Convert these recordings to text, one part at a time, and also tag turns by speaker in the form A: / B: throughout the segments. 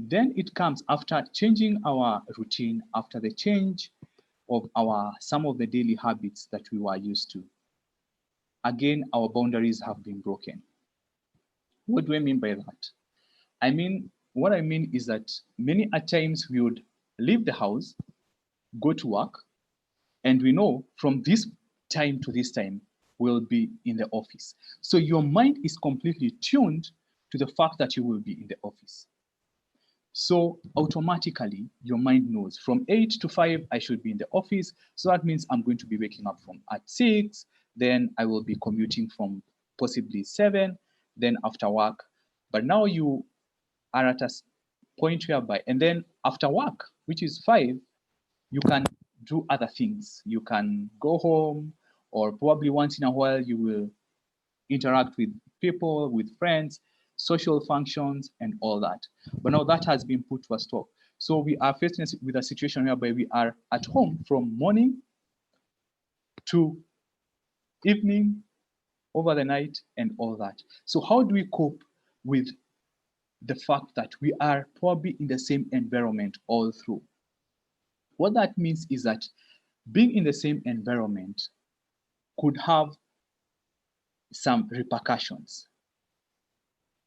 A: Then it comes after changing our routine, after the change of some of the daily habits that we were used to. Again, our boundaries have been broken. What do I mean by that? What I mean is that many a times we would leave the house, go to work, and we know from this time to this time we'll be in the office. So your mind is completely tuned to the fact that you will be in the office. So automatically your mind knows from 8 to 5 I should be in the office. So that means I'm going to be waking up from at 6, then I will be commuting from possibly 7, then after work. But now you are at a point whereby, and then after work, which is 5, you can do other things. You can go home, or probably once in a while you will interact with people, with friends, social functions, and all that. But now that has been put to a stop. So we are facing with a situation whereby we are at home from morning to evening, over the night, and all that. So how do we cope with the fact that we are probably in the same environment all through? What that means is that being in the same environment could have some repercussions.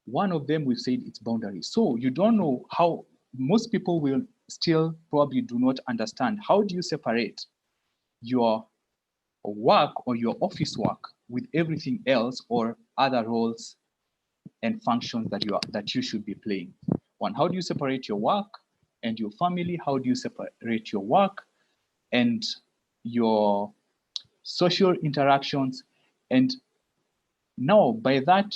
A: One of them, we've said, it's boundaries. So you don't know how, most people will still probably do not understand, how do you separate your work or your office work with everything else or other roles and functions that you should be playing? One, how do you separate your work and your family? How do you separate your work and your social interactions? And now, by that,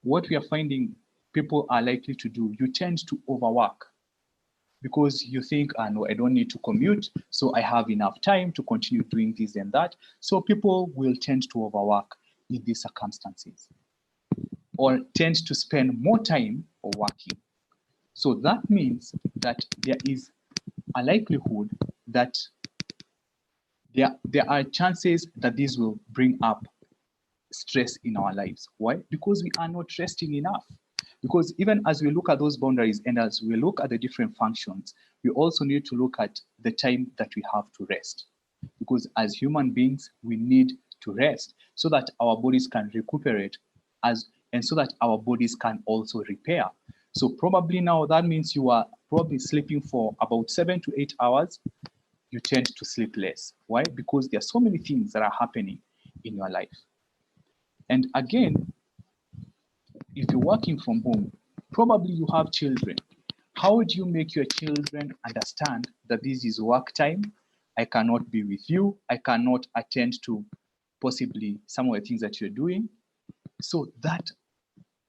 A: what we are finding people are likely to do, you tend to overwork because you think, no, I don't need to commute, so I have enough time to continue doing this and that. So people will tend to overwork in these circumstances, or tend to spend more time working. So that means that there is a likelihood that there are chances that this will bring up stress in our lives. Why? Because we are not resting enough. Because even as we look at those boundaries and as we look at the different functions, we also need to look at the time that we have to rest. Because as human beings, we need to rest so that our bodies can recuperate and so that our bodies can also repair. So probably now that means you are probably sleeping for about 7 to 8 hours. You tend to sleep less. Why? Because there are so many things that are happening in your life. And again, if you're working from home, probably you have children. How do you make your children understand that this is work time? I cannot be with you. I cannot attend to possibly some of the things that you're doing. So that,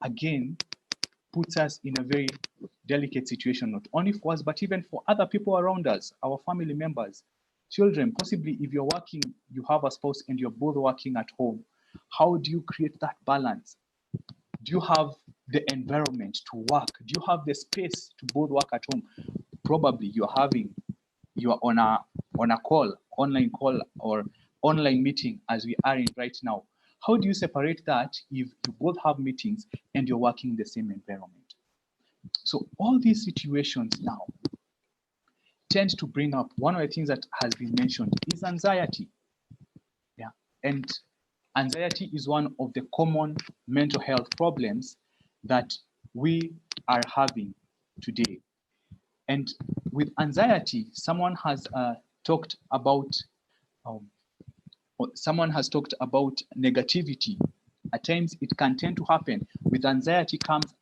A: again, puts us in a very delicate situation, not only for us, but even for other people around us, our family members, children. Possibly if you're working, you have a spouse and you're both working at home. How do you create that balance? Do you have the environment to work? Do you have the space to both work at home? Probably you're on a call, online call or online meeting as we are in right now. How do you separate that if you both have meetings and you're working in the same environment? So all these situations now tend to bring up, one of the things that has been mentioned is anxiety. Yeah. And anxiety is one of the common mental health problems that we are having today. And with anxiety, someone has talked about negativity. At times, it can tend to happen. With anxiety comes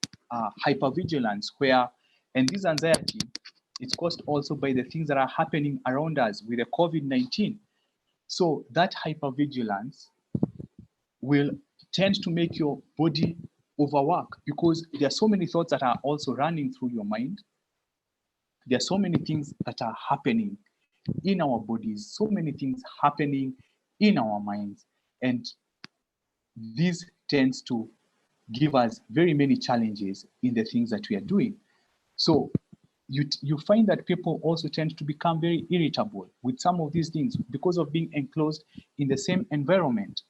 A: hypervigilance, and this anxiety is caused also by the things that are happening around us with the COVID-19. So that hypervigilance will tend to make your body overwork because there are so many thoughts that are also running through your mind. There are so many things that are happening in our bodies, so many things happening in our minds. And this tends to give us very many challenges in the things that we are doing. So you find that people also tend to become very irritable with some of these things because of being enclosed in the same environment.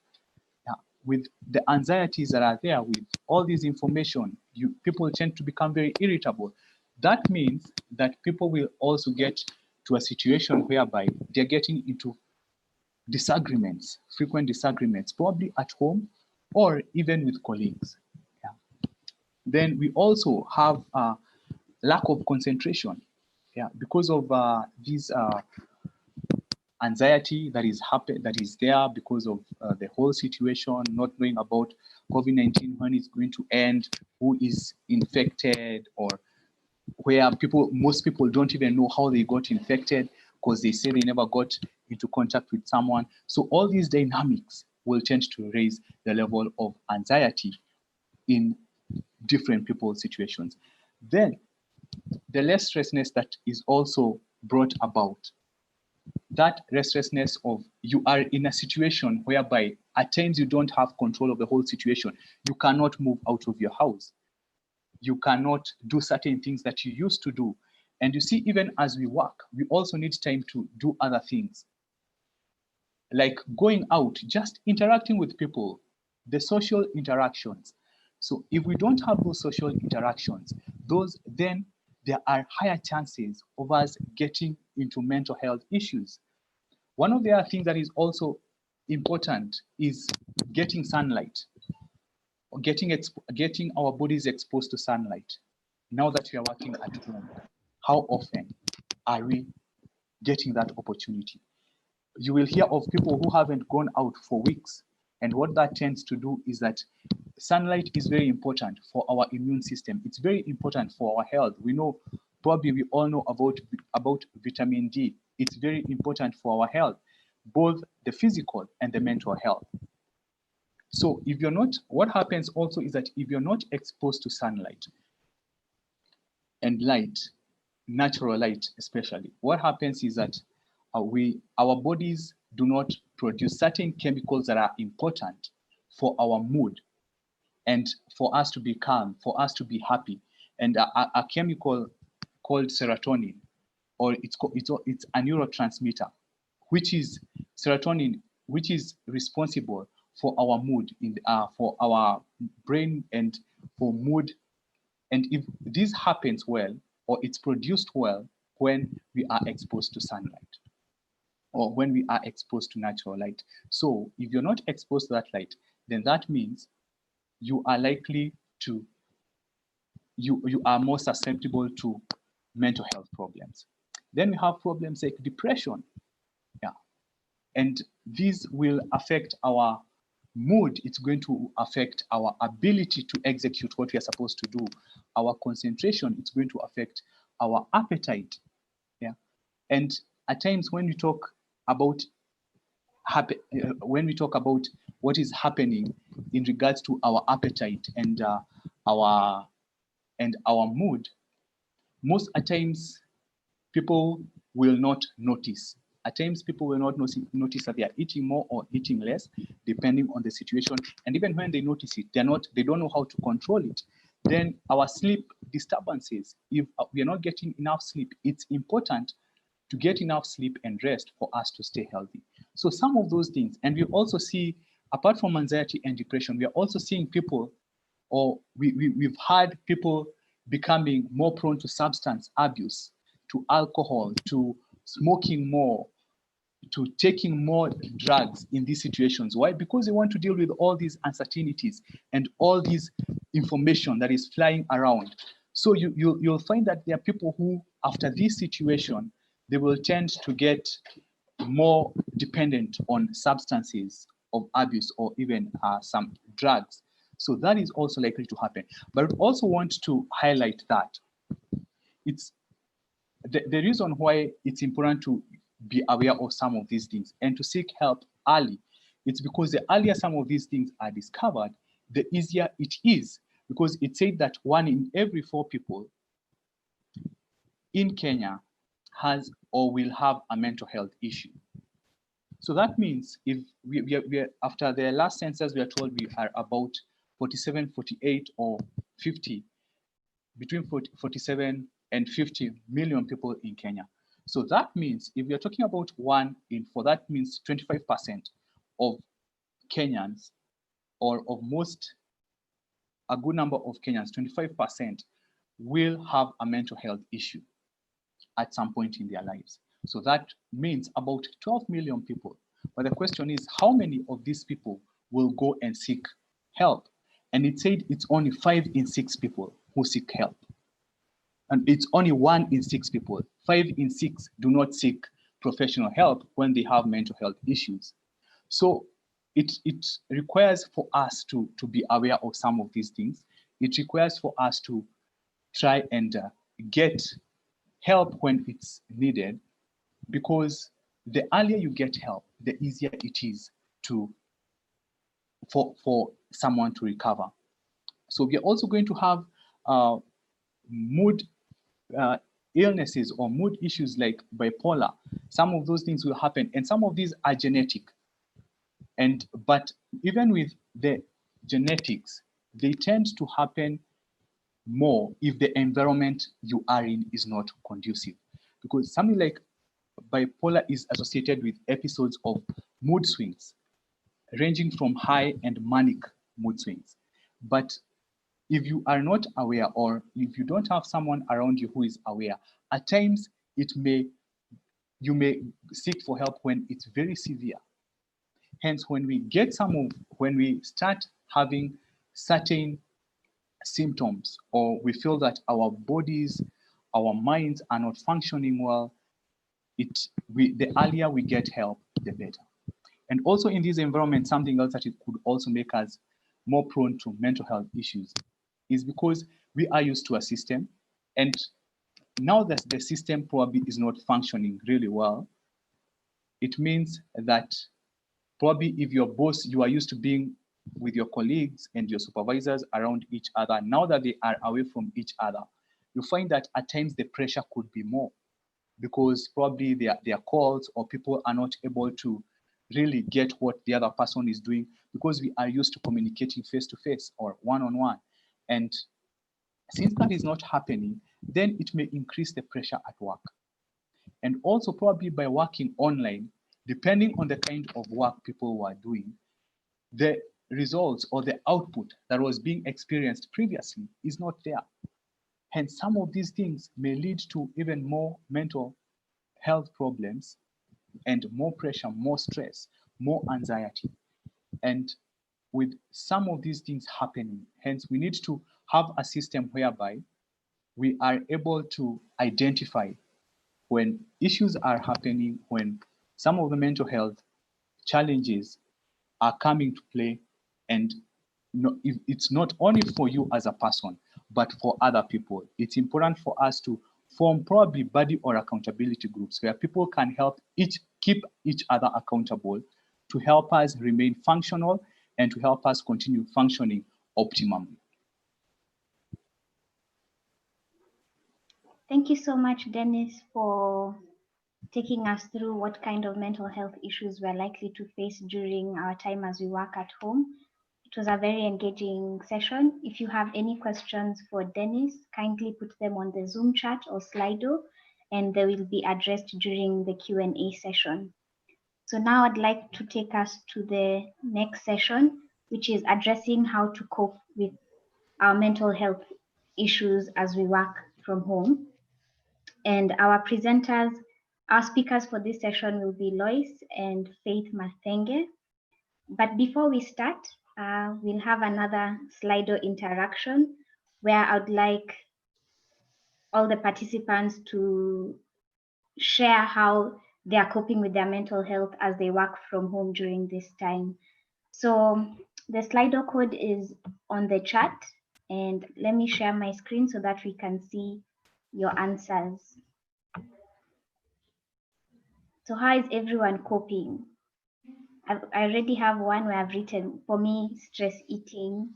A: With the anxieties that are there, with all this information, people tend to become very irritable. That means that people will also get to a situation whereby they're getting into disagreements, frequent disagreements, probably at home or even with colleagues. Yeah. Then we also have a lack of concentration. Yeah, because of this anxiety that is there because of the whole situation, not knowing about COVID-19, when it's going to end, who is infected, or where most people don't even know how they got infected because they say they never got into contact with someone. So all these dynamics will tend to raise the level of anxiety in different people's situations. Then the restlessness that is also brought about, that restlessness of you are in a situation whereby at times you don't have control of the whole situation. You cannot move out of your house. You cannot do certain things that you used to do. And you see, even as we work, we also need time to do other things, like going out, just interacting with people, the social interactions. So if we don't have those social interactions, then there are higher chances of us getting into mental health issues. One of the other things that is also important is getting sunlight, or getting our bodies exposed to sunlight. Now that we are working at home, how often are we getting that opportunity? You will hear of people who haven't gone out for weeks. And what that tends to do is that sunlight is very important for our immune system. It's very important for our health. We know, probably we all know about vitamin D. It's very important for our health, both the physical and the mental health. So if you're not, what happens also is that if you're not exposed to sunlight and light, natural light especially, what happens is that our bodies do not produce certain chemicals that are important for our mood and for us to be calm, for us to be happy. And a chemical called serotonin, or it's a neurotransmitter, which is serotonin, which is responsible for our mood, for our brain, and for mood. And if this happens well, or it's produced well when we are exposed to sunlight, or when we are exposed to natural light. So if you're not exposed to that light, then that means you are likely to, you are more susceptible to mental health problems. Then we have problems like depression. Yeah. And this will affect our mood. It's going to affect our ability to execute what we are supposed to do. Our concentration, it's going to affect our appetite. Yeah. And at times when we talk about what is happening in regards to our appetite and our mood, most at times people will not notice. At times people will not notice that they are eating more or eating less, depending on the situation. And even when they notice it, they don't know how to control it. Then our sleep disturbances. If we are not getting enough sleep, it's important to get enough sleep and rest for us to stay healthy. So some of those things, and we also see, apart from anxiety and depression, we are also seeing people, or we've had people becoming more prone to substance abuse, to alcohol, to smoking more, to taking more drugs in these situations. Why? Because they want to deal with all these uncertainties and all this information that is flying around. So you'll find that there are people who, after this situation, they will tend to get more dependent on substances of abuse, or even some drugs. So that is also likely to happen. But I also want to highlight that it's the reason why it's important to be aware of some of these things and to seek help early. It's because the earlier some of these things are discovered, the easier it is. Because it said that 1 in every 4 people in Kenya has or will have a mental health issue. So that means if we are, after the last census, we are told we are about 47, 48, or 50, between 47 and 50 million people in Kenya. So that means if we are talking about 1 in 4, that means 25% of Kenyans, or of most, a good number of Kenyans, 25% will have a mental health issue at some point in their lives. So that means about 12 million people. But the question is, how many of these people will go and seek help? And it said it's only 5 in 6 people who seek help. And it's only 1 in 6 people. 5 in 6 do not seek professional help when they have mental health issues. So it requires for us to be aware of some of these things. It requires for us to try and get help when it's needed, because the earlier you get help, the easier it is for someone to recover. So we are also going to have mood uh, illnesses or mood issues like bipolar. Some of those things will happen, and some of these are genetic. But even with the genetics, they tend to happen more if the environment you are in is not conducive. Because something like bipolar is associated with episodes of mood swings, ranging from high and manic mood swings. But if you are not aware, or if you don't have someone around you who is aware, at times you may seek for help when it's very severe. Hence, when we start having certain symptoms, or we feel that our bodies, our minds are not functioning well, the earlier we get help, the better. And also in this environment, something else that it could also make us more prone to mental health issues is because we are used to a system, and now that the system probably is not functioning really well, it means that probably if your boss, you are used to being with your colleagues and your supervisors around each other, now that they are away from each other, you find that at times the pressure could be more, because probably their calls, or people are not able to really get what the other person is doing, because we are used to communicating face to face or one on one. And since that is not happening, then it may increase the pressure at work. And also, probably by working online, depending on the kind of work people were doing, the results or the output that was being experienced previously is not there. Hence, some of these things may lead to even more mental health problems, and more pressure, more stress, more anxiety. And with some of these things happening, hence, we need to have a system whereby we are able to identify when issues are happening, when some of the mental health challenges are coming to play, and it's not only for you as a person, but for other people. It's important for us to form probably buddy or accountability groups where people can keep each other accountable, to help us remain functional and to help us continue functioning optimally.
B: Thank you so much, Dennis, for taking us through what kind of mental health issues we're likely to face during our time as we work at home. It was a very engaging session. If you have any questions for Dennis, kindly put them on the Zoom chat or Slido, and they will be addressed during the Q&A session. So now I'd like to take us to the next session, which is addressing how to cope with our mental health issues as we work from home. And our speakers for this session will be Lois and Faith Mathenge. But before we start, we'll have another Slido interaction where I'd like all the participants to share how they are coping with their mental health as they work from home during this time. So the Slido code is on the chat, and let me share my screen so that we can see your answers. So how is everyone coping? I already have one where I've written, for me, stress eating.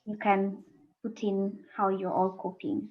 B: You can put in how you're all coping.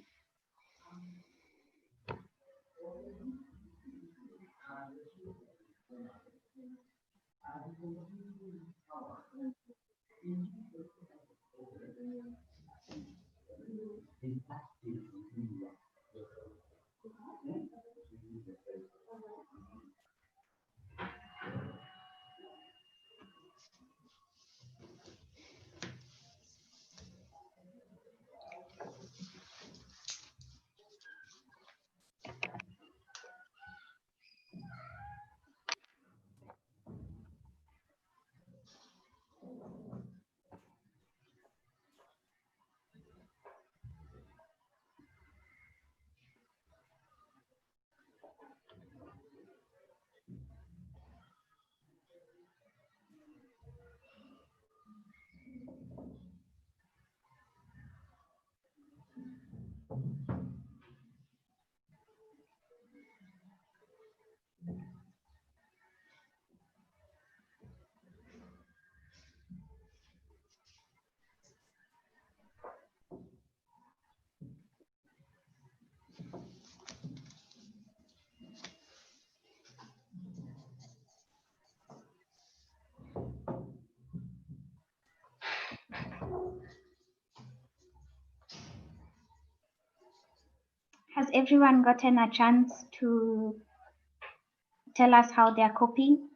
B: Has everyone gotten a chance to tell us how they're coping?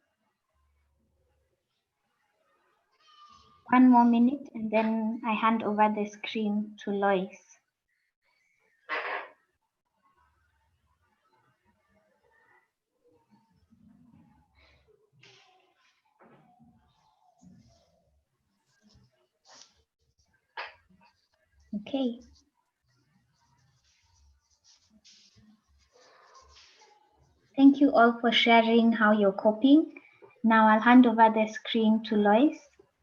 B: One more minute and then I hand over the screen to Lois. Okay. Thank you all for sharing how you're coping. Now I'll hand over the screen to Lois,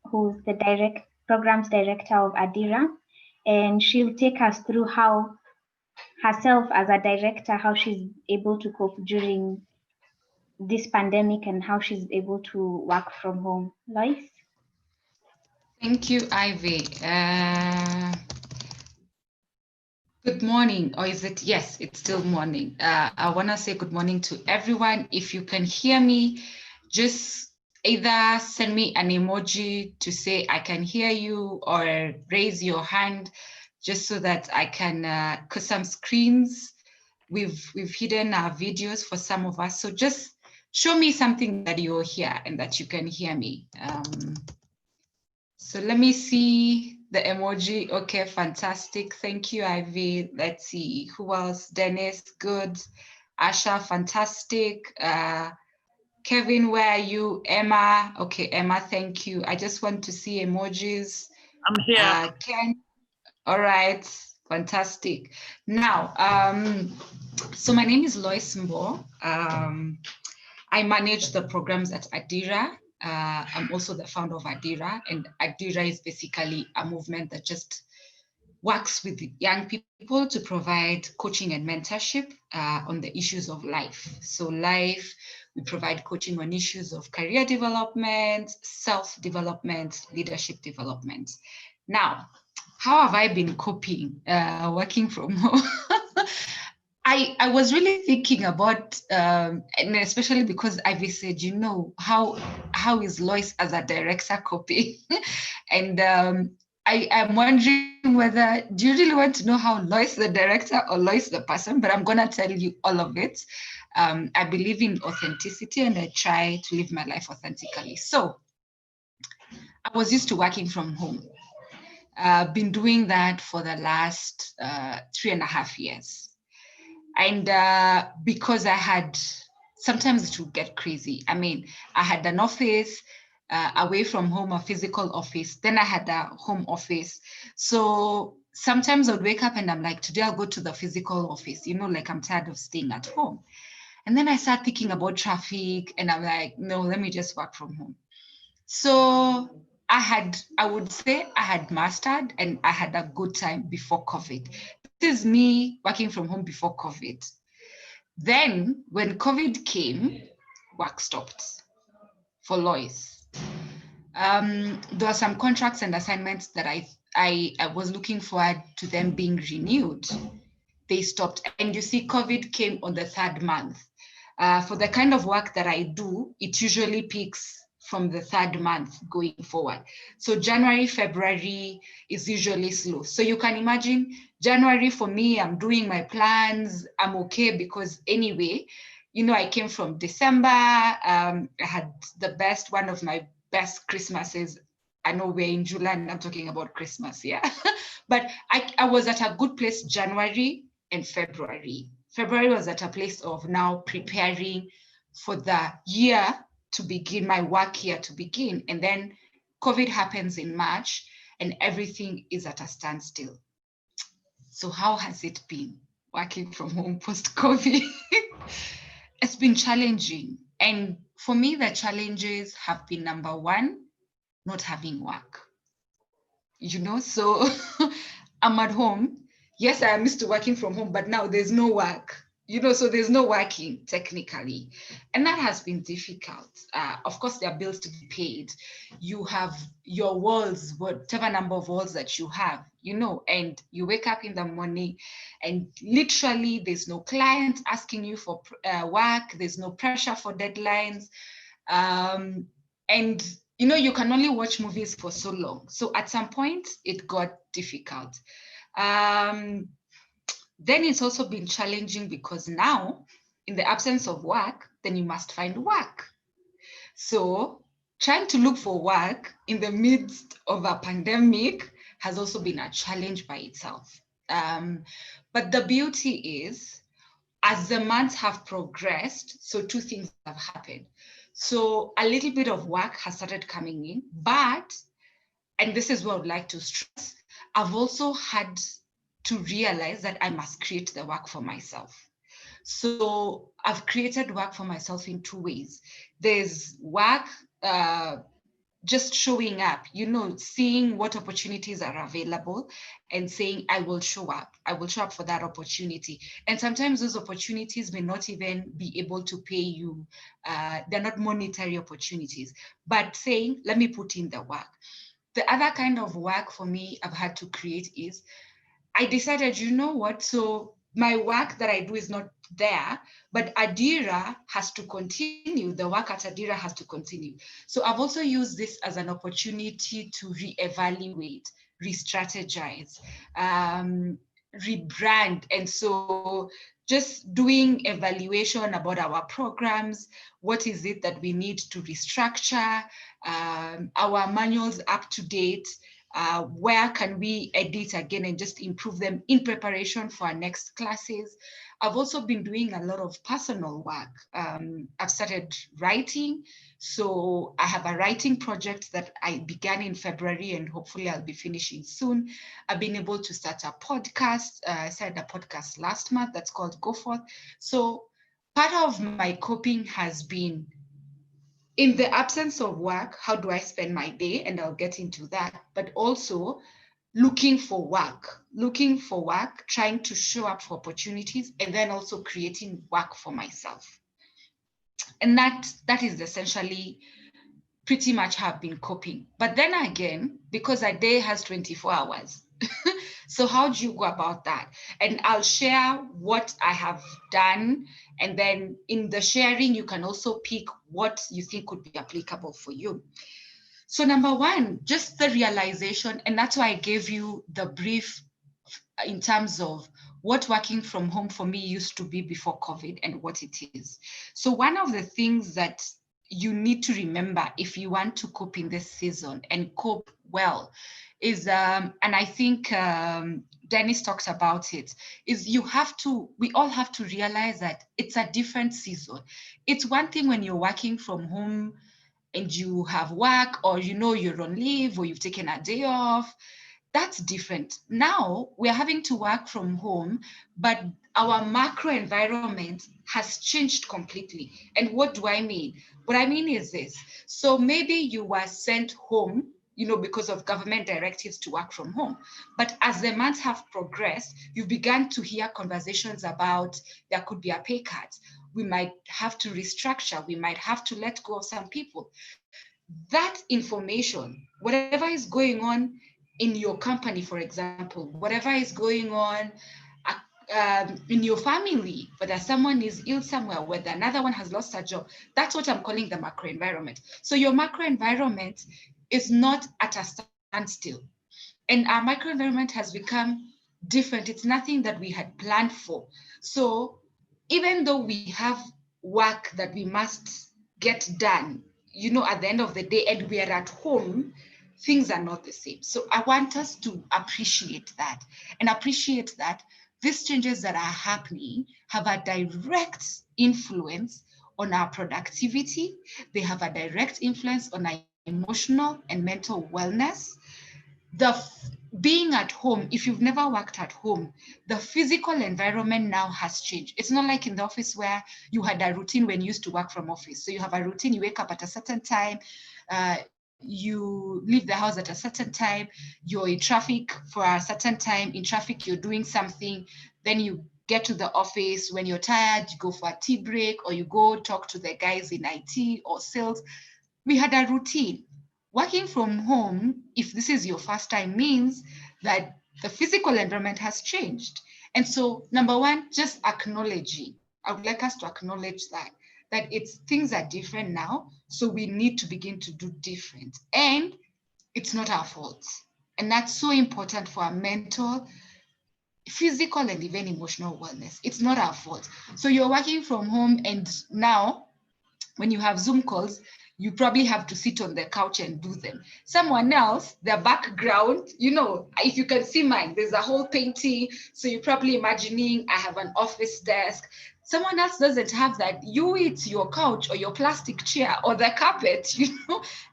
B: who's the programs director of Adira, and she'll take us through how herself as a director, how she's able to cope during this pandemic and how she's able to work from home. Lois?
C: Thank you, Ivy. Good morning, or is it? Yes, it's still morning. I want to say good morning to everyone. If you can hear me, just either send me an emoji to say I can hear you or raise your hand just so that I can, because some screens, we've hidden our videos for some of us. So just show me something that you're here and that you can hear me. So let me see the emoji. Okay, fantastic. Thank you, Ivy. Let's see, who else? Dennis, good. Asha, fantastic. Kevin, where are you? Emma, okay, Emma, thank you. I just want to see emojis.
D: I'm here.
C: Ken, all right, fantastic. Now, so my name is Lois Mbo. I manage the programs at Adira. I'm also the founder of Adira, and Adira is basically a movement that just works with young people to provide coaching and mentorship on the issues of life. So life, we provide coaching on issues of career development, self-development, leadership development. Now, how have I been coping working from home? I was really thinking about, and especially because Ivy said, you know, how is Lois as a director coping? And I am wondering whether, do you really want to know how Lois the director or Lois the person? But I'm going to tell you all of it. I believe in authenticity and I try to live my life authentically. So I was used to working from home. Been doing that for the last 3.5 years. And because I had, sometimes it would get crazy. I mean, I had an office away from home, a physical office. Then I had a home office. So sometimes I would wake up and I'm like, today I'll go to the physical office, you know, like I'm tired of staying at home. And then I start thinking about traffic and I'm like, no, let me just work from home. So I would say I had mastered and I had a good time before COVID. This is me working from home before COVID. Then when COVID came, work stopped for Lois. There were some contracts and assignments that I was looking forward to them being renewed. They stopped. And you see, COVID came on the 3rd month. For the kind of work that I do, it usually peaks from the 3rd month going forward. So January, February is usually slow. So you can imagine January for me, I'm doing my plans, I'm okay because anyway, you know, I came from December, I had one of my best Christmases. I know we're in July and I'm talking about Christmas, yeah. But I was at a good place January and February. February was at a place of now preparing for the year to begin, my work year to begin. And then COVID happens in March and everything is at a standstill. So how has it been working from home post-COVID? It's been challenging. And for me, the challenges have been, number one, not having work. You know, so I'm at home. Yes, I am used to working from home, but now there's no work. You know, so there's no working technically. And that has been difficult. Of course, there are bills to be paid. You have your walls, whatever number of walls that you have, you know, and you wake up in the morning and literally there's no client asking you for work. There's no pressure for deadlines. And, you know, you can only watch movies for so long. So at some point it got difficult. Then it's also been challenging because now, in the absence of work, then you must find work. So trying to look for work in the midst of a pandemic has also been a challenge by itself. But the beauty is, as the months have progressed, so two things have happened. So a little bit of work has started coming in, but, and this is what I would like to stress, I've also had to realize that I must create the work for myself. So I've created work for myself in two ways. There's work, just showing up, seeing what opportunities are available and saying, I will show up for that opportunity. And sometimes those opportunities may not even be able to pay you. They're not monetary opportunities, but saying, let me put in the work. The other kind of work for me I've had to create is, I decided, you know what? So my work that I do is not there, but Adira has to continue. The work at Adira has to continue. So I've also used this as an opportunity to reevaluate, re-strategize, rebrand. And so just doing evaluation about our programs, what is it that we need to restructure, our manuals up to date, where can we edit again and just improve them in preparation for our next classes. I've also been doing a lot of personal work. I've started writing. So I have a writing project that I began in February and hopefully I'll be finishing soon. I've been able to start a podcast. I started a podcast last month that's called Go Forth. So part of my coping has been, in the absence of work, how do I spend my day? And I'll get into that. But also looking for work, trying to show up for opportunities, and then also creating work for myself. And that is essentially pretty much how I've been coping. But then again, because a day has 24 hours, so how do you go about that? And I'll share what I have done. And then in the sharing, you can also pick what you think could be applicable for you. So number one, just the realization, and that's why I gave you the brief in terms of what working from home for me used to be before COVID and what it is. So one of the things that you need to remember if you want to cope in this season and cope well is, and I think Dennis talks about it, is we all have to realize that it's a different season. It's one thing when you're working from home and you have work, or you're on leave, or you've taken a day off. That's different. Now we're having to work from home, but our macro environment has changed completely. And what do I mean? What I mean is this. So maybe you were sent home, because of government directives to work from home. But as the months have progressed, you've begun to hear conversations about there could be a pay cut. We might have to restructure. We might have to let go of some people. That information, whatever is going on in your company, for example, whatever is going on in your family, whether someone is ill somewhere, whether another one has lost a job, that's what I'm calling the macro environment. So your macro environment is not at a standstill. And our macro environment has become different. It's nothing that we had planned for. So even though we have work that we must get done, at the end of the day, and we are at home, things are not the same. So I want us to appreciate that, and appreciate that these changes that are happening have a direct influence on our productivity. They have a direct influence on our emotional and mental wellness. Being at home, if you've never worked at home, the physical environment now has changed. It's not like in the office where you had a routine when you used to work from office. So you have a routine, you wake up at a certain time, you leave the house at a certain time, you're in traffic for a certain time, in traffic you're doing something, then you get to the office. When you're tired, you go for a tea break, or you go talk to the guys in IT or sales. We had a routine. Working from home, if this is your first time, means that the physical environment has changed. And so, number one, just acknowledging. I would like us to acknowledge that things are different now, so we need to begin to do different. And it's not our fault. And that's so important for our mental physical and even emotional wellness. It's not our fault. So you're working from home, and now when you have Zoom calls, you probably have to sit on the couch and do them. Someone else, their background, if you can see mine, there's a whole painting. So you're probably imagining I have an office desk. Someone else doesn't have that. It's your couch or your plastic chair or the carpet,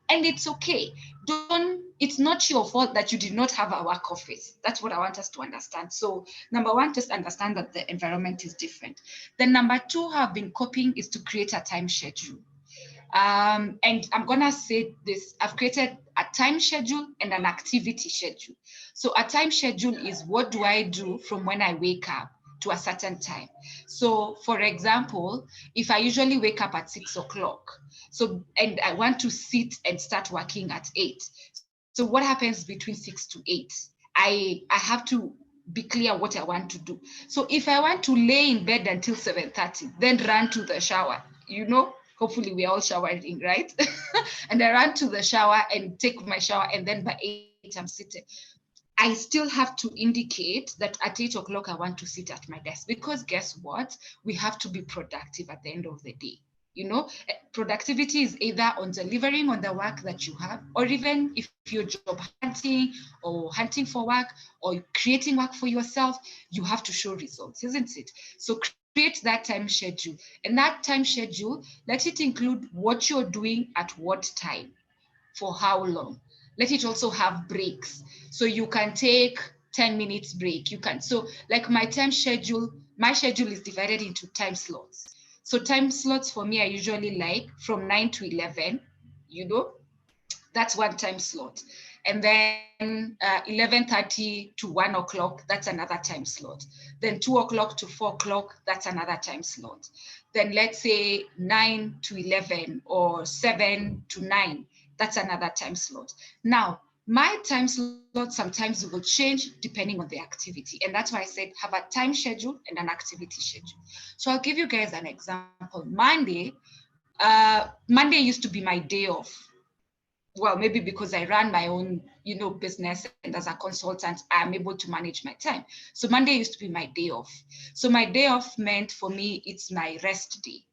C: and it's okay. It's not your fault that you did not have a work office. That's what I want us to understand. So number one, just understand that the environment is different. Then number two, how I've been coping is to create a time schedule. And I'm gonna say this, I've created a time schedule and an activity schedule. So a time schedule is what do I do from when I wake up to a certain time. So for example, if I usually wake up at 6 o'clock, and I want to sit and start working at 8. So what happens between 6 to 8? I have to be clear what I want to do. So if I want to lay in bed until 7:30, then run to the shower, hopefully we're all showering, right? And I run to the shower and take my shower, and then by 8 I'm sitting. I still have to indicate that at 8 o'clock I want to sit at my desk, because guess what? We have to be productive at the end of the day. Productivity is either on delivering on the work that you have, or even if you're job hunting or hunting for work or creating work for yourself, you have to show results, isn't it? So create that time schedule, and that time schedule, let it include what you're doing at what time, for how long. Let it also have breaks, so you can take 10 minutes break. So like my schedule is divided into time slots. So time slots for me, I usually like from 9 to 11, that's one time slot. And then 11:30 to 1 o'clock, that's another time slot. Then 2 o'clock to 4 o'clock, that's another time slot. Then let's say 9 to 11 or 7 to 9, that's another time slot. Now, my time slot sometimes will change depending on the activity. And that's why I said have a time schedule and an activity schedule. So I'll give you guys an example. Monday used to be my day off. Well, maybe because I run my own, business, and as a consultant, I'm able to manage my time. So Monday used to be my day off. So my day off meant for me, it's my rest day.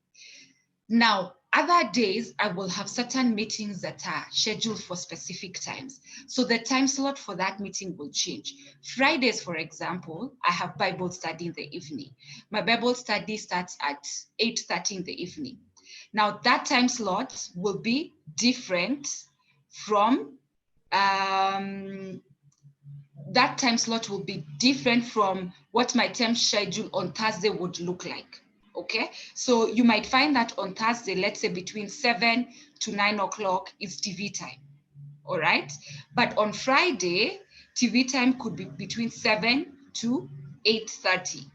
C: Now, other days, I will have certain meetings that are scheduled for specific times. So the time slot for that meeting will change. Fridays, for example, I have Bible study in the evening. My Bible study starts at 8:30 in the evening. Now, that time slot will be different from what my time schedule on Thursday would look like. Okay, so you might find that on Thursday, let's say between 7 to 9 o'clock is TV time. All right, but on Friday, TV time could be between 7 to 8:30,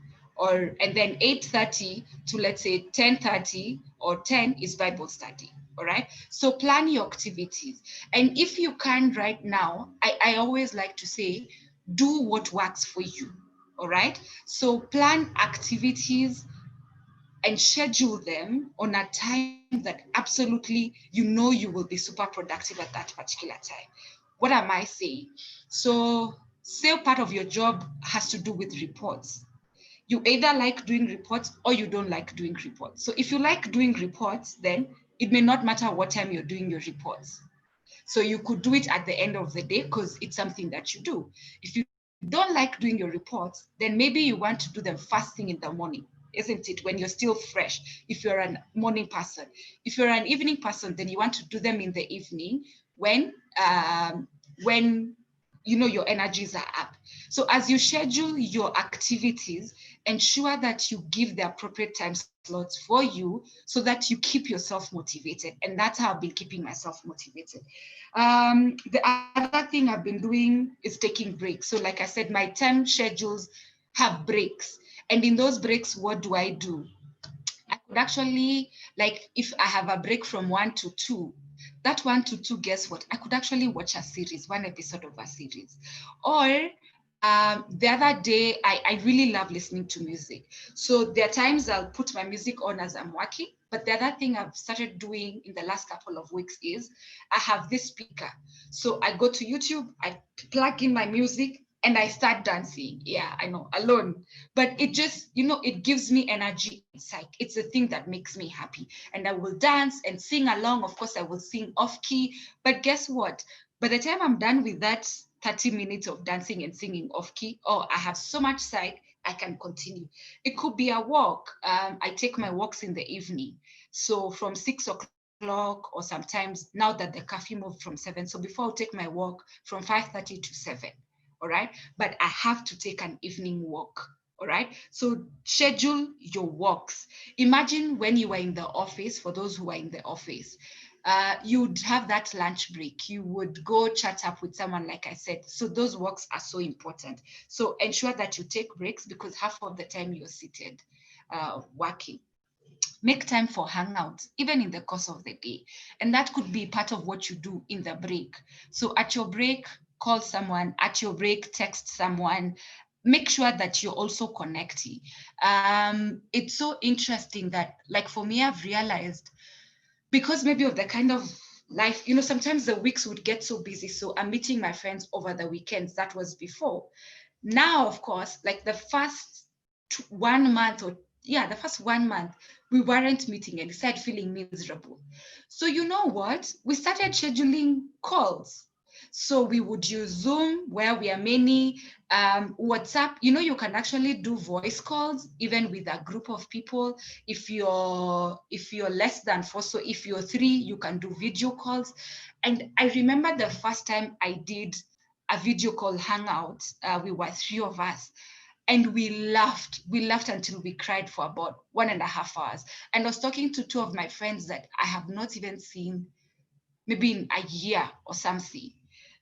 C: and then 8:30 to, let's say, 10:30 or 10 is Bible study. All right, so plan your activities. And if you can right now, I always like to say, do what works for you. All right, so plan activities and schedule them on a time that absolutely you will be super productive at that particular time. What am I saying? So say part of your job has to do with reports. You either like doing reports or you don't like doing reports. So if you like doing reports, then it may not matter what time you're doing your reports. So you could do it at the end of the day because it's something that you do. If you don't like doing your reports, then maybe you want to do them first thing in the morning, isn't it? When you're still fresh, if you're a morning person. If you're an evening person, then you want to do them in the evening when your energies are up. So as you schedule your activities, ensure that you give the appropriate time slots for you so that you keep yourself motivated. And that's how I've been keeping myself motivated. The other thing I've been doing is taking breaks. So like I said, my time schedules have breaks. And in those breaks, what do? I could actually, like if I have a break from 1 to 2, that 1 to 2, guess what? I could actually watch a series, one episode of a series. Or the other day, I really love listening to music. So there are times I'll put my music on as I'm working. But the other thing I've started doing in the last couple of weeks is I have this speaker. So I go to YouTube, I plug in my music, and I start dancing. Yeah, I know, alone. But it just, it gives me energy and psych. It's a thing that makes me happy. And I will dance and sing along. Of course, I will sing off key. But guess what? By the time I'm done with that 30 minutes of dancing and singing off key, oh, I have so much psych, I can continue. It could be a walk. I take my walks in the evening. So from 6 o'clock, or sometimes now that the curfew moved from 7. So before I take my walk from 5:30 to 7. All right. But I have to take an evening walk. All right. So schedule your walks. Imagine when you were in the office, for those who are in the office, you'd have that lunch break. You would go chat up with someone, like I said. So those walks are so important. So ensure that you take breaks, because half of the time you're seated working. Make time for hangouts, even in the course of the day. And that could be part of what you do in the break. So at your break, call someone. At your break, text someone. Make sure that you're also connecting. It's so interesting that, like for me, I've realized, because maybe of the kind of life, sometimes the weeks would get so busy. So I'm meeting my friends over the weekends. That was before. Now, of course, like the first 1 month, or the first 1 month, we weren't meeting and started feeling miserable. So you know what? We started scheduling calls. So we would use Zoom, where we are many, WhatsApp. You can actually do voice calls even with a group of people. If you're less than 4, so if you're 3, you can do video calls. And I remember the first time I did a video call hangout. We were 3 of us. And we laughed until we cried for about 1.5 hours. And I was talking to 2 of my friends that I have not even seen maybe in a year or something.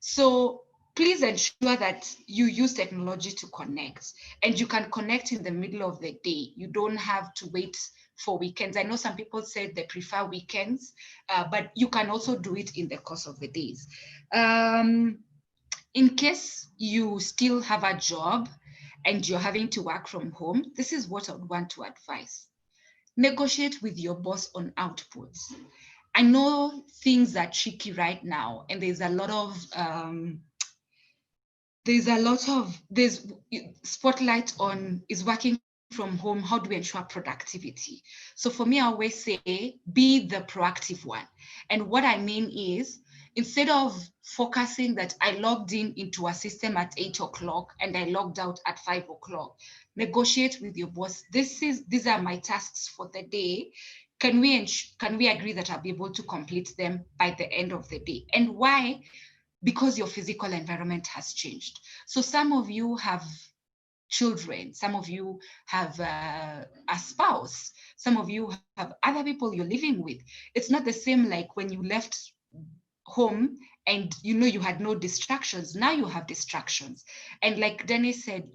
C: So please ensure that you use technology to connect, and you can connect in the middle of the day. You don't have to wait for weekends. I know some people say they prefer weekends, but you can also do it in the course of the days. In case you still have a job and you're having to work from home, this is what I would want to advise. Negotiate with your boss on outputs. I know things are tricky right now, and there's spotlight on is working from home. How do we ensure productivity? So for me, I always say, be the proactive one. And what I mean is, instead of focusing that I logged into a system at 8 o'clock and I logged out at 5 o'clock, negotiate with your boss. These are my tasks for the day. Can we agree that I'll be able to complete them by the end of the day? And why? Because your physical environment has changed. So some of you have children, some of you have a spouse, some of you have other people you're living with. It's not the same like when you left home and you had no distractions. Now you have distractions. And like Dennis said,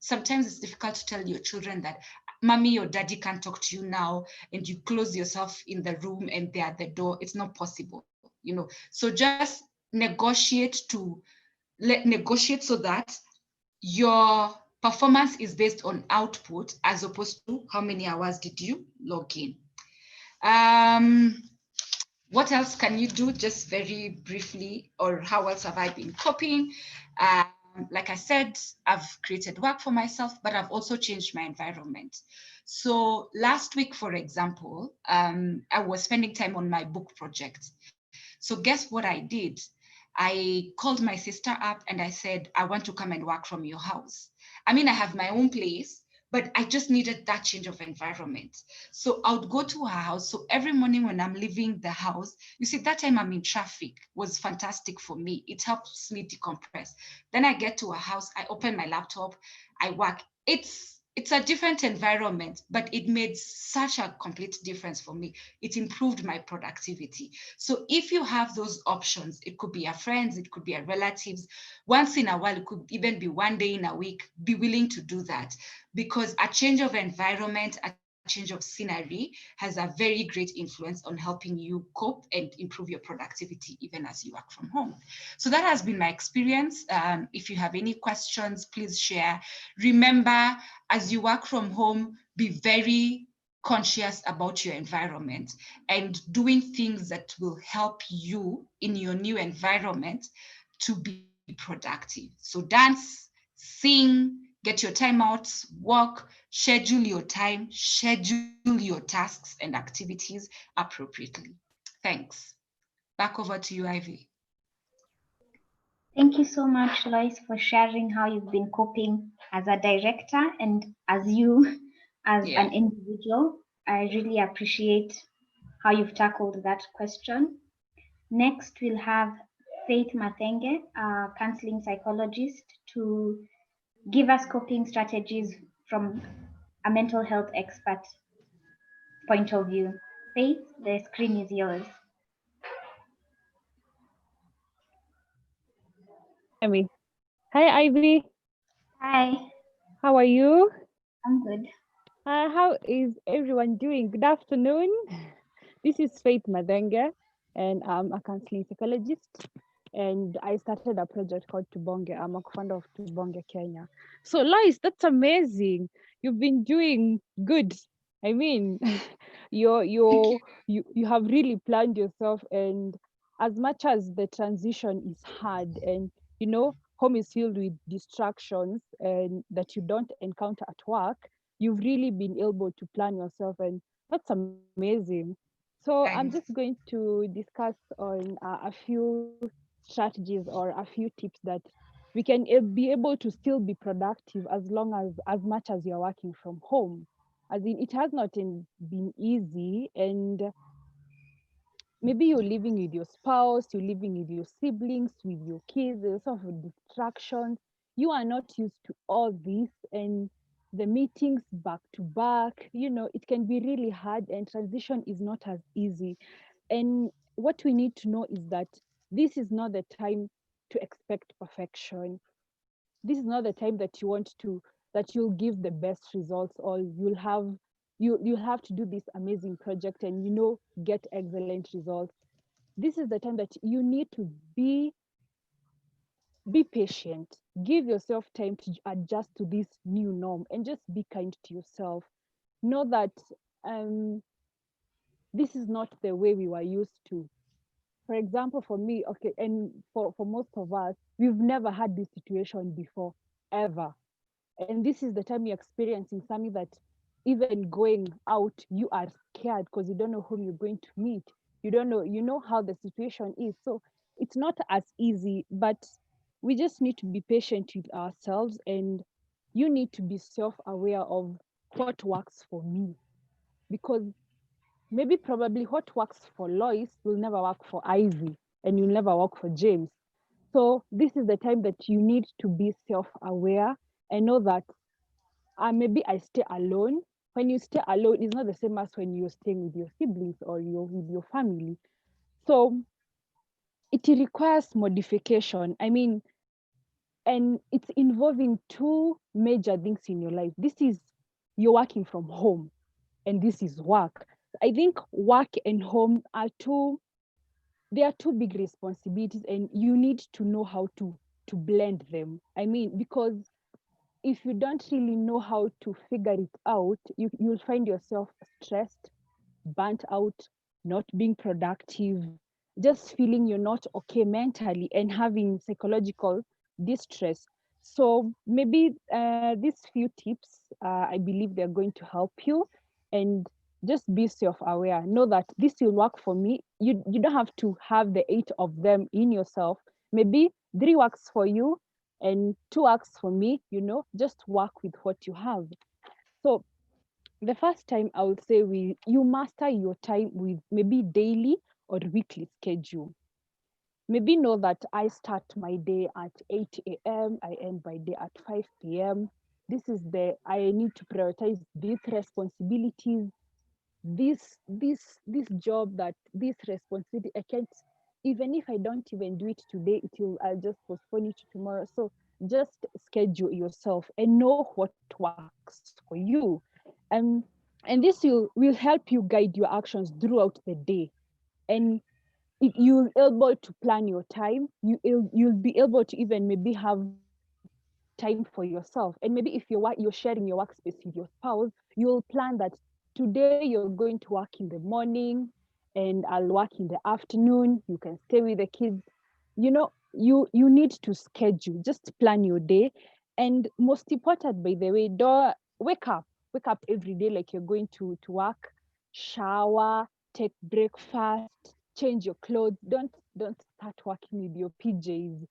C: sometimes it's difficult to tell your children that mommy or daddy can't talk to you now, and you close yourself in the room and they're at the door. It's not possible, So just negotiate so that your performance is based on output as opposed to how many hours did you log in. What else can you do, just very briefly, or how else have I been coping? Like I said, I've created work for myself, but I've also changed my environment. So last week, for example, I was spending time on my book project. So guess what I did? I called my sister up and I said, I want to come and work from your house. I mean, I have my own place, but I just needed that change of environment. So I would go to her house. So every morning when I'm leaving the house, you see, that time I'm in traffic was fantastic for me. It helps me decompress. Then I get to her house, I open my laptop, I work. It's a different environment, but it made such a complete difference for me. It improved my productivity. So if you have those options, it could be your friends, it could be your relatives. Once in a while, it could even be one day in a week. Be willing to do that, because a change of environment, a change of scenery has a very great influence on helping you cope and improve your productivity even as you work from home. So that has been my experience. If you have any questions, please share. Remember, as you work from home, be very conscious about your environment and doing things that will help you in your new environment to be productive. So dance, sing, get your time out, work, schedule your time, schedule your tasks and activities appropriately. Thanks. Back over to you, Ivy.
B: Thank you so much, Lois, for sharing how you've been coping as a director and as you as
C: Yeah.
B: an individual. I really appreciate how you've tackled that question. Next, we'll have Faith Mathenge, a counseling psychologist, to give us coping strategies from a mental health expert point of view. Faith, the screen is yours.
D: Me. Hi, Ivy.
B: Hi,
D: How are you?
B: I'm good.
D: How is everyone doing? Good afternoon. This is Faith Madenge, and I'm a counseling psychologist. And I started a project called Tubonge. I'm a co-founder of Tubonge Kenya. So, Lois, that's amazing. You've been doing good. I mean, you have really planned yourself, and as much as the transition is hard, and home is filled with distractions and that you don't encounter at work, you've really been able to plan yourself, and that's amazing. So I'm just
C: Thanks.
D: going to discuss on a few strategies or a few tips that we can be able to still be productive as much as you're working from home. As in, it has not been easy, and maybe you're living with your spouse, you're living with your siblings, with your kids, there's sort of distractions. You are not used to all this, and the meetings back to back, it can be really hard, and transition is not as easy. And what we need to know is that this is not the time to expect perfection. This is not the time that that you'll give the best results, or you'll have to do this amazing project and get excellent results. This is the time that you need to be patient, give yourself time to adjust to this new norm, and just be kind to yourself. Know that um this is not the way we were used to. For example, for me, okay, and for most of us, we've never had this situation before, ever. And this is the time you're experiencing something that even going out, you are scared because you don't know whom you're going to meet. You don't know, how the situation is. So it's not as easy, but we just need to be patient with ourselves, and you need to be self-aware of what works for me. Because maybe probably what works for Lois will never work for Ivy, and will never work for James. So this is the time that you need to be self-aware and know that maybe I stay alone. When you stay alone, it's not the same as when you're staying with your siblings or with your family. So it requires modification. I mean, and it's involving two major things in your life. This is you're working from home, and this is work. I think work and home are they are two big responsibilities, and you need to know how to blend them. I mean, because if you don't really know how to figure it out, you'll find yourself stressed, burnt out, not being productive, just feeling you're not okay mentally, and having psychological distress. So maybe these few tips, I believe they're going to help you, and just be self-aware. Know that this will work for me. You don't have to have the 8 of them in yourself. Maybe 3 works for you and 2 works for me. Just work with what you have. So the first time I would say you master your time with maybe daily or weekly schedule. Maybe know that I start my day at 8 a.m. I end my day at 5 p.m. I need to prioritize these responsibilities, this job, that this responsibility. I can't, even if I don't even do it today, I'll just postpone it to tomorrow. So just schedule yourself and know what works for you. And and this will help you guide your actions throughout the day. And you'll able to plan your time. You'll be able to even maybe have time for yourself. And maybe if you're sharing your workspace with your spouse, you'll plan that today you're going to work in the morning and I'll work in the afternoon. You can stay with the kids. you need to schedule, just plan your day. And most important, by the way, don't wake up every day like you're going to work, shower, take breakfast, change your clothes. Don't start working with your PJs.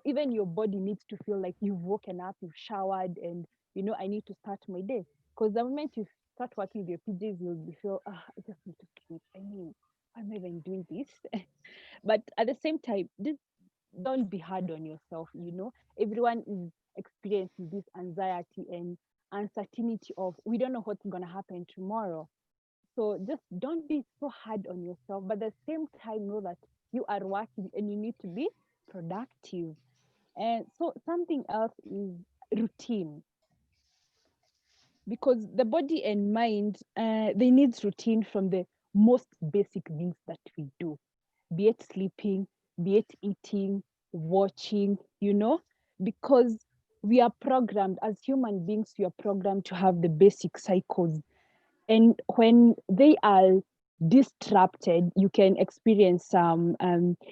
D: Even your body needs to feel like you've woken up, you've showered, and I need to start my day. Because the moment you start working with your PJs, you'll be feel, I just need to sleep. I mean, why am I even doing this? But at the same time, don't be hard on yourself. Everyone is experiencing this anxiety and uncertainty of, we don't know what's going to happen tomorrow. So just don't be so hard on yourself, but at the same time know that you are working and you need to be productive. And so something else is routine, because the body and mind, they need routine from the most basic things that we do, be it sleeping, be it eating, watching, because we are programmed as human beings, we are programmed to have the basic cycles. And when they are disrupted, you can experience some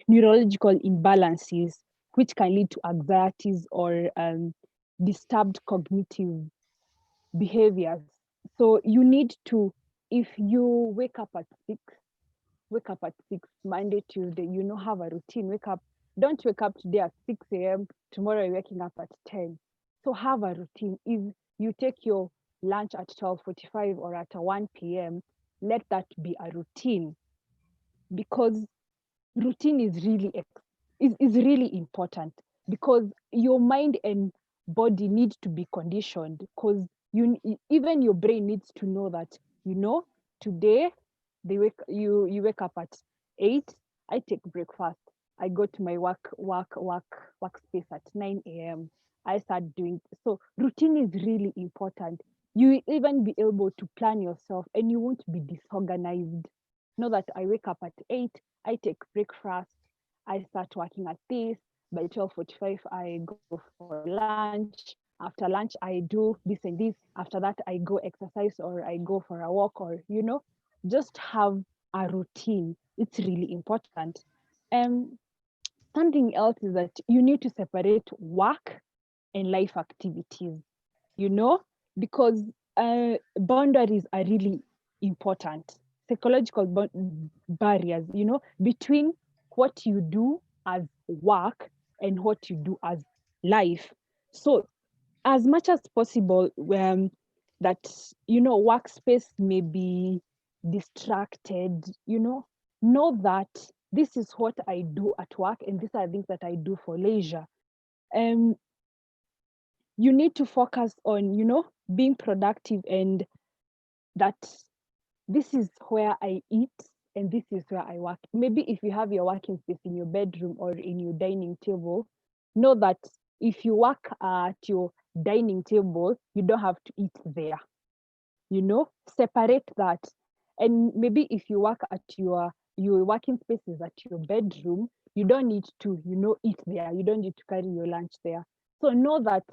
D: neurological imbalances, which can lead to anxieties or disturbed cognitive behaviors. So you need to, if you wake up at 6, Monday, Tuesday, have a routine. Don't wake up today at 6 a.m., tomorrow you're waking up at 10. So have a routine. If you take your lunch at 12:45 or at 1 p.m., let that be a routine, because routine is really important, because your mind and body need to be conditioned, because even your brain needs to know that today you wake up at 8, I take breakfast, I go to my workspace at 9 a.m., I start doing. So routine is really important. You even be able to plan yourself and you won't be disorganized. Know that I wake up at 8, I take breakfast, I start working at this. By 12:45, I go for lunch. After lunch, I do this and this. After that, I go exercise or I go for a walk, or just have a routine. It's really important. And something else is that you need to separate work and life activities, you know, because boundaries are really important. Psychological barriers, between what you do as work and what you do as life. So as much as possible, that workspace may be distracted, know that this is what I do at work and these are things that I do for leisure. um you need to focus on being productive, and that this is where I eat and this is where I work. Maybe if you have your working space in your bedroom or in your dining table, know that if you work at your dining table, you don't have to eat there. Separate that. And maybe if you work at your working spaces at your bedroom, you don't need to eat there. You don't need to carry your lunch there. So know that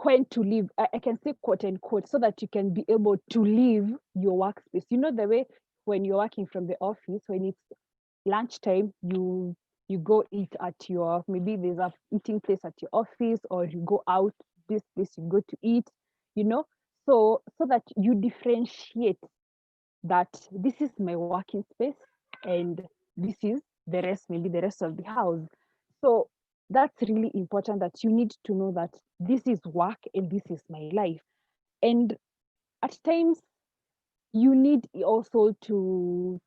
D: when to leave, I can say quote unquote, so that you can be able to leave your workspace. The way when you're working from the office, when it's lunchtime, you go eat at your, maybe there's a eating place at your office, or you go out this place you go to eat, so that you differentiate that this is my working space and this is the rest, maybe the rest of the house. So that's really important, that you need to know that this is work and this is my life. And at times you need also to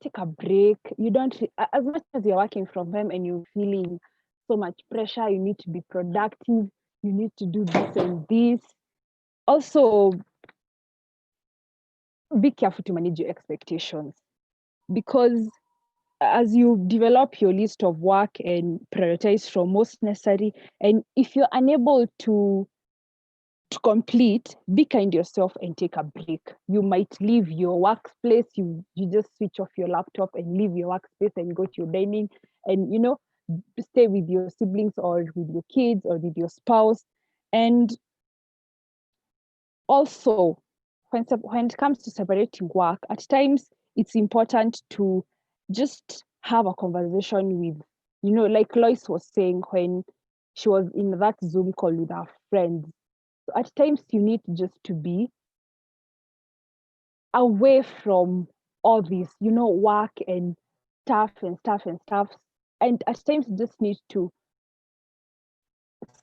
D: take a break. You don't, as much as you're working from home and you're feeling so much pressure, you need to be productive, you need to do this and this. Also, be careful to manage your expectations, because as you develop your list of work and prioritize from most necessary, and if you're unable to complete, be kind to yourself and take a break. You might leave your workplace, you just switch off your laptop and leave your workspace and go to your dining, and stay with your siblings or with your kids or with your spouse. And also, when it comes to separating work, at times it's important to just have a conversation with You know, like Lois was saying when she was in that Zoom call with her friends. So at times you need just to be away from all this, you know, work and stuff and stuff and stuff. And at times you just need to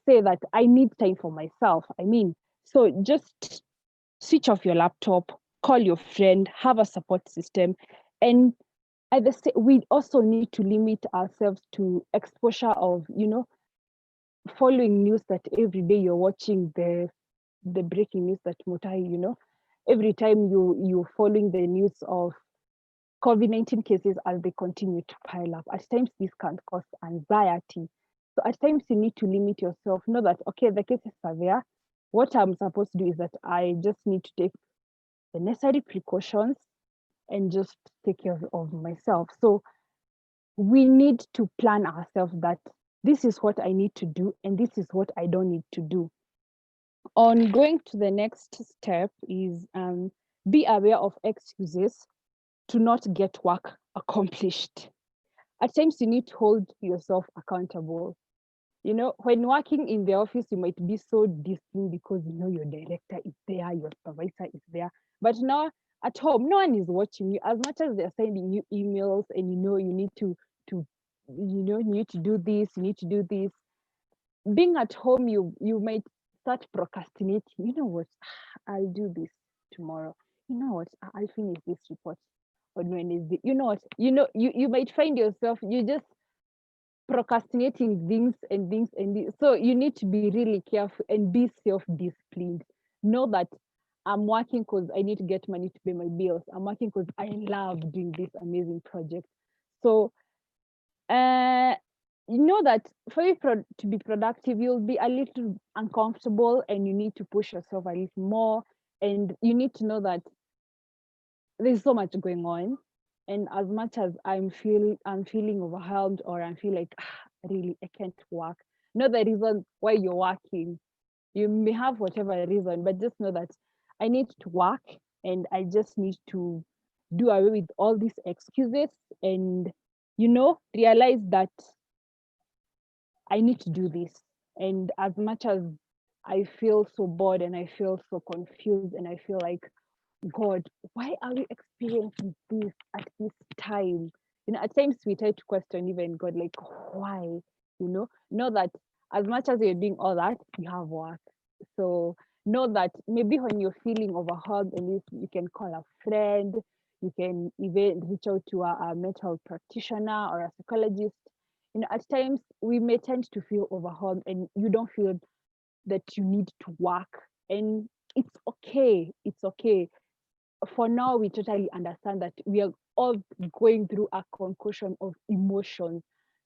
D: say that I need time for myself. I mean, so just switch off your laptop, call your friend, have a support system. And at the same, we also need to limit ourselves to exposure of, you know, following news that every day you're watching the breaking news that Mutai, you know, every time you're following the news of COVID-19 cases as they continue to pile up. At times, this can cause anxiety. So at times, you need to limit yourself. Know that, okay, the cases are there. What I'm supposed to do is that I just need to take the necessary precautions and just take care of myself. So we need to plan ourselves that this is what I need to do and this is what I don't need to do. On going to the next step is be aware of excuses to not get work accomplished. At times you need to hold yourself accountable. You know, when working in the office, you might be so disciplined because you know your director is there, your supervisor is there. But now at home, no one is watching you. As much as they're sending you emails and you know you need to you need to do this, you need to do this. Being at home, you might start procrastinating. You know what? I'll do this tomorrow. You know what? I'll finish this report on Wednesday. You know what? You might find yourself you just procrastinating things and things and things. So you need to be really careful and be self-disciplined. Know that I'm working because I need to get money to pay my bills. I'm working because I love doing this amazing project. So you know that for you to be productive, you'll be a little uncomfortable and you need to push yourself a little more. And you need to know that there's so much going on. And as much as I'm feeling overwhelmed or I feel like really I can't work. Know the reason why you're working. You may have whatever reason, but just know that I need to work and I just need to do away with all these excuses and realize that I need to do this. And as much as I feel so bored and I feel so confused and I feel like, God, why are we experiencing this at this time? At times we try to question even God, like, why? Know that as much as you're doing all that, you have work. So know that maybe when you're feeling overwhelmed and you can call a friend, you can even reach out to a mental practitioner or a psychologist. At times we may tend to feel overwhelmed and you don't feel that you need to work. And it's okay. It's okay. For now, we totally understand that we are all going through a concoction of emotions.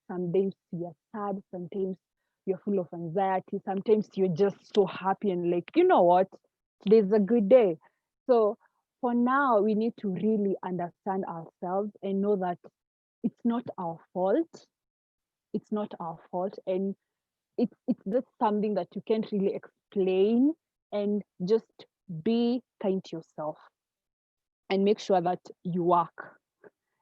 D: Sometimes you're sad, sometimes you're full of anxiety, sometimes you're just so happy and like, you know what, today's a good day. So for now, we need to really understand ourselves and know that it's not our fault. It's not our fault. And it's just something that you can't really explain, and just be kind to yourself and make sure that you work.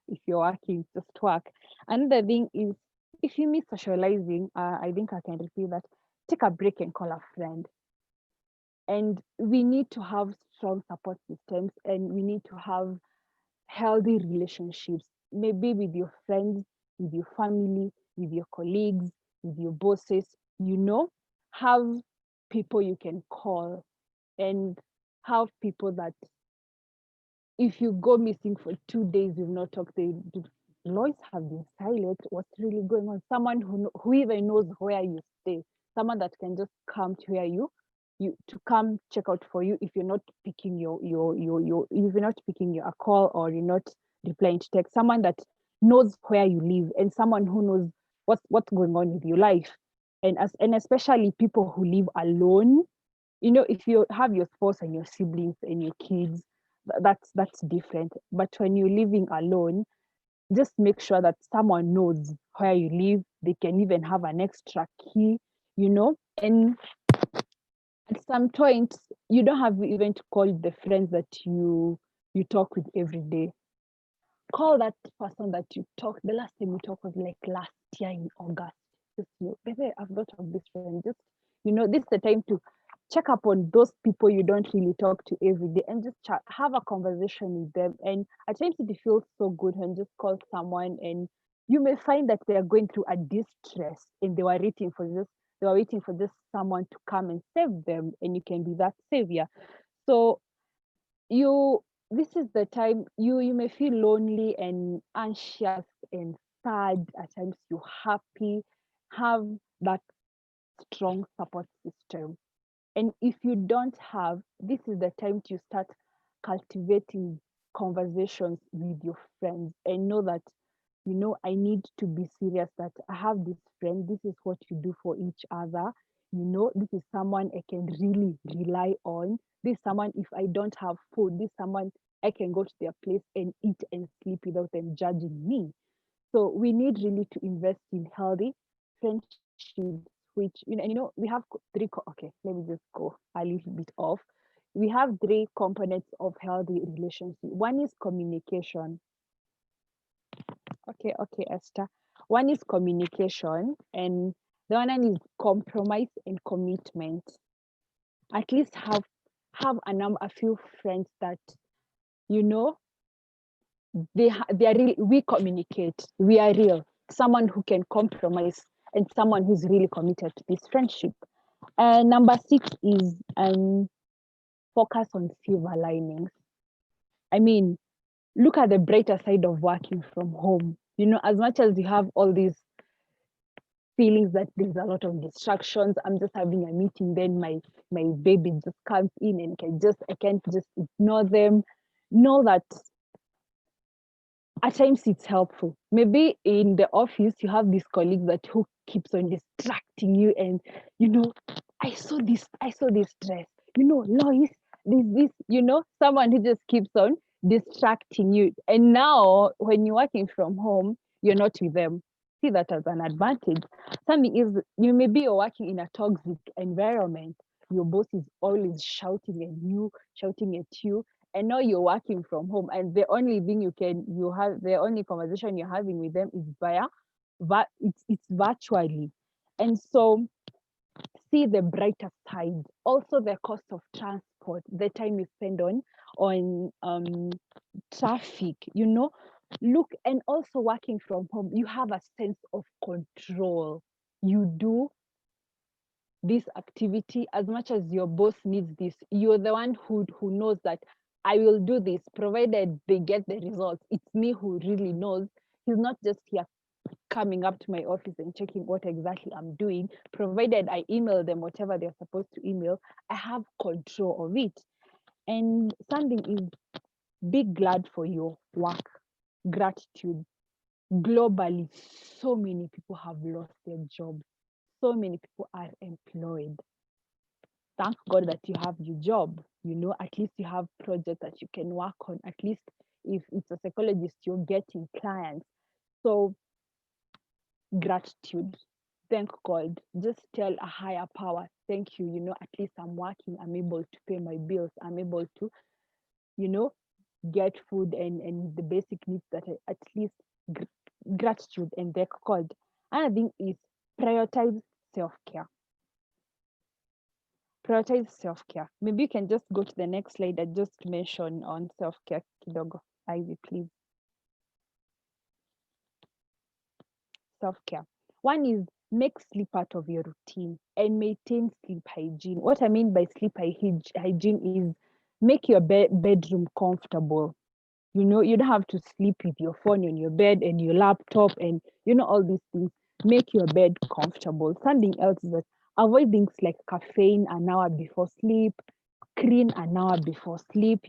D: If you're working, just work. Another thing is, if you miss socializing, I think I can repeat that, take a break and call a friend. And we need to have strong support systems and we need to have healthy relationships, maybe with your friends, with your family, with your colleagues, with your bosses. Have people you can call and have people that if you go missing for 2 days, you've not talked, Lois have been silent. What's really going on? Someone who even knows where you stay, someone that can just come to where you to come check out for you if you're not picking if you're not picking your call or you're not replying to text. Someone that knows where you live and someone who knows what's going on with your life, and especially people who live alone. If you have your spouse and your siblings and your kids, that's different. But when you're living alone, just make sure that someone knows where you live. They can even have an extra key, and at some point you don't have even to call the friends that you talk with every day. call that person that you talked. The last time we talked was like last year in August. Just baby, I've got of this friend. Just this is the time to check up on those people you don't really talk to every day and just chat, have a conversation with them. And at times it feels so good when just call someone and you may find that they are going through a distress and they were waiting for just someone to come and save them, and you can be that savior. So you this is the time you may feel lonely and anxious and sad. At times you're happy. Have that strong support system. And if you don't have, this is the time to start cultivating conversations with your friends and know that, I need to be serious, that I have this friend. This is what you do for each other. This is someone I can really rely on. This is someone, if I don't have food, this is someone I can go to their place and eat and sleep without them judging me. So we need really to invest in healthy friendships, which we have okay, let me just go a little bit off. We have three components of healthy relationship. One is communication. Okay, Esther. One is communication, and the one is compromise and commitment. At least have a few friends that you know they are really, we communicate, we are real, someone who can compromise and someone who's really committed to this friendship. And number 6 is focus on silver linings. I mean, look at the brighter side of working from home. As much as you have all these feelings that there's a lot of distractions, I'm just having a meeting, then my baby just comes in and I can't just ignore them. Know that at times it's helpful. Maybe in the office you have this colleague that who keeps on distracting you, and I saw this dress, Lois, this someone who just keeps on distracting you. And now when you're working from home, you're not with them. See that as an advantage. Something is, maybe you're working in a toxic environment. Your boss is always shouting at you, and now you're working from home, and the only thing the only conversation you're having with them is it's virtually. And so see the brighter side. Also the cost of transport, the time you spend on traffic, look. And also working from home, you have a sense of control. You do this activity as much as your boss needs this. You're the one who knows that I will do this provided they get the results. It's me who really knows. He's not just here coming up to my office and checking what exactly I'm doing. Provided I email them whatever they're supposed to email, I have control of it. And something is, be glad for your work. Gratitude. Globally, so many people have lost their jobs. So many people are employed. Thank God that you have your job. At least you have projects that you can work on. At least if it's a psychologist, you're getting clients. So gratitude. Thank God. Just tell a higher power, thank you. At least I'm working. I'm able to pay my bills. I'm able to, get food and the basic needs that at least gratitude and thank God. Another thing is prioritize self-care. Prioritize self-care. Maybe you can just go to the next slide. I just mentioned on self-care kidogo. Ivy, please. Self-care. One is make sleep part of your routine and maintain sleep hygiene. What I mean by sleep hygiene is make your bedroom comfortable. You don't have to sleep with your phone on your bed and your laptop and all these things. Make your bed comfortable. Something else is that avoid things like caffeine an hour before sleep, screen an hour before sleep.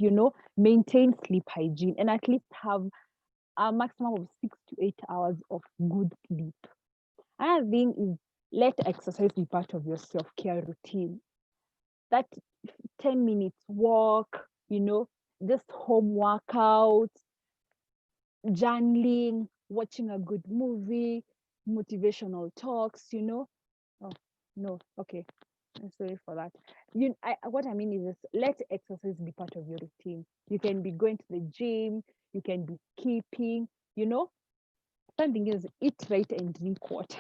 D: Maintain sleep hygiene and at least have a maximum of 6 to 8 hours of good sleep. Another thing is let exercise be part of your self-care routine. That 10 minutes walk, just home workouts, journaling, watching a good movie, motivational talks, Oh, no, okay. I'm sorry for that. What I mean is this, let exercise be part of your routine. You can be going to the gym, you can be keeping, you know. Something is eat right and drink water.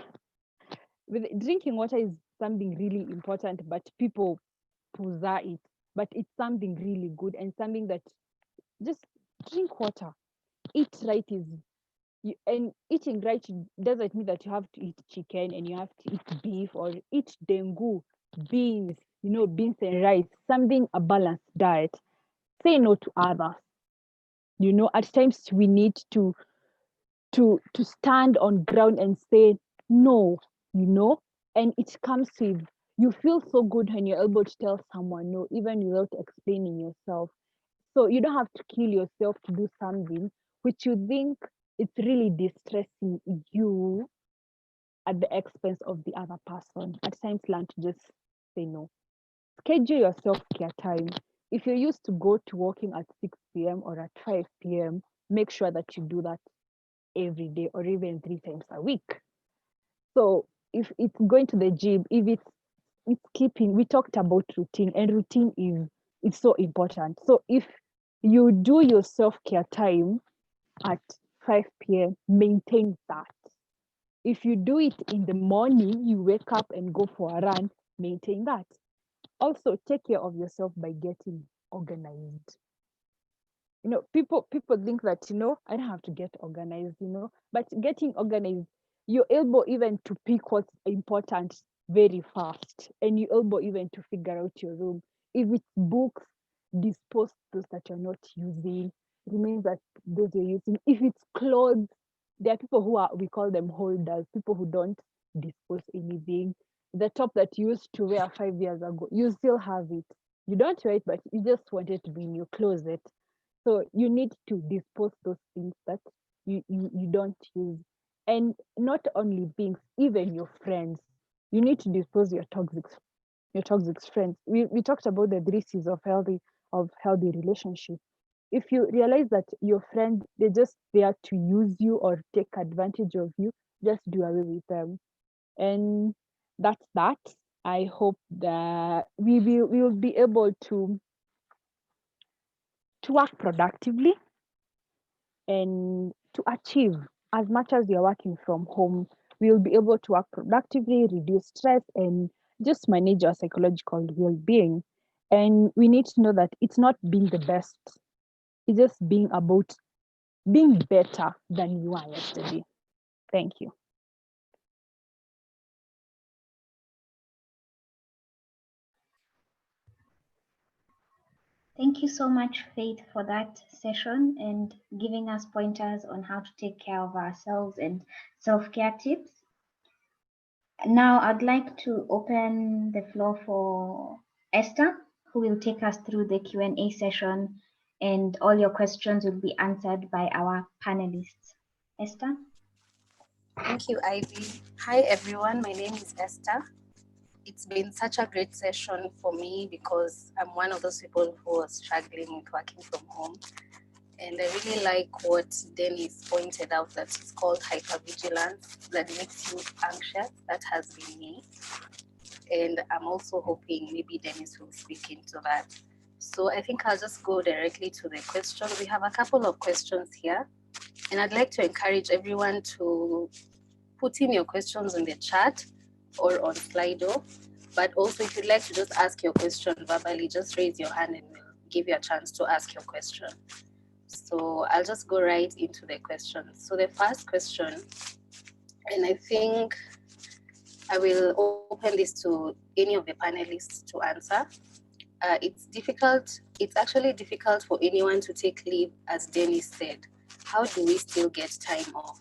D: With drinking water is something really important, but people puza it. But it's something really good and something that just drink water. Eat right is and eating right doesn't mean that you have to eat chicken and you have to eat beef or eat dengu, beans, beans and rice, something a balanced diet. Say no to others. At times we need to stand on ground and say no, and it comes with you feel so good when you're able to tell someone no, even without explaining yourself. So you don't have to kill yourself to do something which you think it's really distressing you at the expense of the other person. At times, learn to just say no. Schedule your self-care time. If you're used to go to working at 6 p.m. or at 5 p.m., make sure that you do that every day or even 3 times a week. So if it's going to the gym, if it's keeping, we talked about routine, and routine is so important. So if you do your self-care time at 5 p.m., maintain that. If you do it in the morning, you wake up and go for a run, maintain that. Also, take care of yourself by getting organized. People think that, I don't have to get organized, but getting organized, you're able even to pick what's important very fast, and you're able even to figure out your room. If it's books, dispose those that you're not using, remains that those you're using. If it's clothes, there are people we call them holders, people who don't dispose anything. The top that you used to wear 5 years ago, you still have it. You don't wear it, but you just want it to be in your closet. So you need to dispose those things that you don't use. And not only beings, even your friends. You need to dispose your toxic friends. We talked about the 3 C's of healthy relationship. If you realize that your friend, they're just there to use you or take advantage of you, just do away with them. And that's that. I hope that we will be able to work productively and to achieve as much as you're working from home. We'll be able to work productively, reduce stress, and just manage our psychological well-being. And we need to know that it's not being the best, it's just being about being better than you are yesterday. Thank you.
B: Thank you so much, Faith, for that session and giving us pointers on how to take care of ourselves and self-care tips. Now, I'd like to open the floor for Esther, who will take us through the Q&A session, and all your questions will be answered by our panelists. Esther?
E: Thank you, Ivy. Hi, everyone. My name is Esther. It's been such a great session for me because I'm one of those people who was struggling with working from home. And I really like what Dennis pointed out, that it's called hypervigilance, that makes you anxious. That has been me. And I'm also hoping maybe Dennis will speak into that. So I think I'll just go directly to the question. We have a couple of questions here. And I'd like to encourage everyone to put in your questions in the chat or on Slido. But also, if you'd like to just ask your question verbally, just raise your hand and we'll give you a chance to ask your question. So I'll just go right into the questions. So the first question, and I think I will open this to any of the panelists to answer. It's actually difficult for anyone to take leave, as Dennis said. How do we still get time off?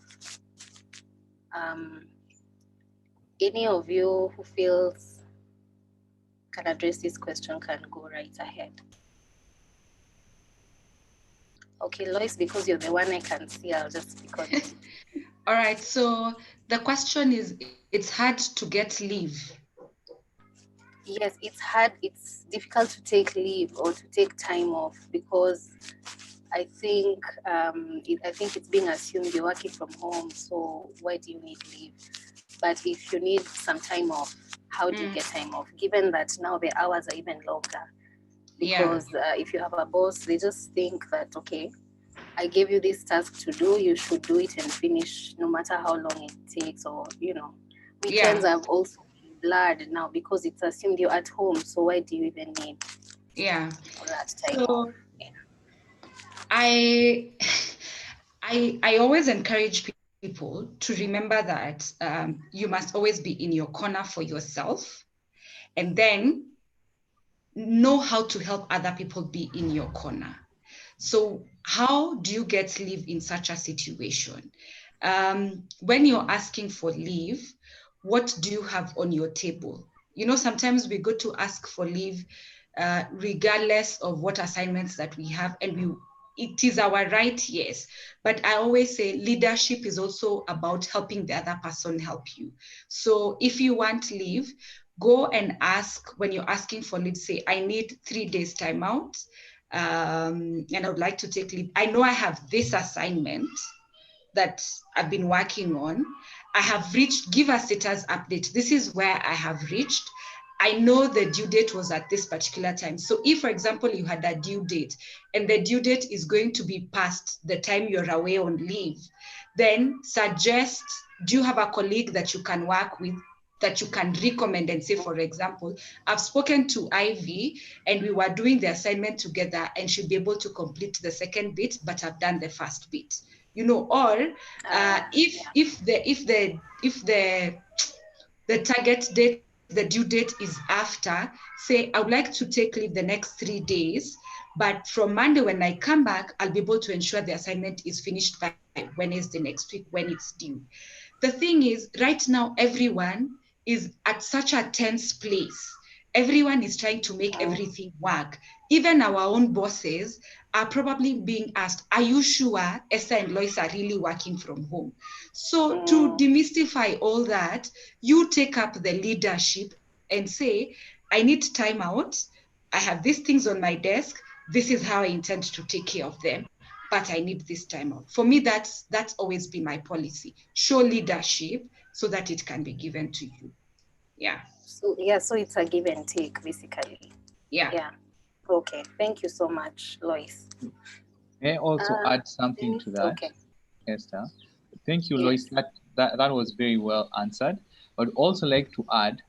E: Any of you who feels can address this question can go right ahead. Okay, Lois, because you're the one I can see, I'll just speak on it.
C: All right, so the question is, it's hard to get leave.
E: Yes, it's hard. It's difficult to take leave or to take time off because I think it's being assumed you're working from home, so why do you need leave? But if you need some time off, how do you get time off? Given that now the hours are even longer. Because if you have a boss, they just think that, okay, I gave you this task to do, you should do it and finish no matter how long it takes, or, weekends have also been blurred now because it's assumed you're at home. So why do you even need that time off?
C: I always encourage people to remember that you must always be in your corner for yourself, and then know how to help other people be in your corner. So how do you get leave in such a situation? When you're asking for leave, what do you have on your table? Sometimes we go to ask for leave regardless of what assignments that we have, and it is our right, yes. But I always say leadership is also about helping the other person help you. So if you want leave, go and ask. When you're asking for leave, say, I need 3 days time out, and I would like to take leave. I know I have this assignment that I've been working on. I have reached, give a status update. This is where I have reached. I know the due date was at this particular time. So if, for example, you had a due date and the due date is going to be past the time you're away on leave, then suggest, do you have a colleague that you can work with, that you can recommend and say, for example, I've spoken to Ivy and we were doing the assignment together and she'll be able to complete the second bit, but I've done the first bit. Or if the target date, the due date is after, say, I would like to take leave the next 3 days, but from Monday when I come back, I'll be able to ensure the assignment is finished by Wednesday next week when it's due. The thing is, right now, everyone is at such a tense place. Everyone is trying to make everything work. Even our own bosses are probably being asked, are you sure Esther and Lois are really working from home? So to demystify all that, you take up the leadership and say, I need time out. I have these things on my desk. This is how I intend to take care of them, but I need this time out. For me, that's always been my policy. Show leadership so that it can be given to you. Yeah.
E: So it's a give and take, basically.
C: Yeah.
E: Okay. Thank you so much, Lois.
A: May I also add something to that, Esther? Thank you, Lois. That was very well answered. I'd also like to add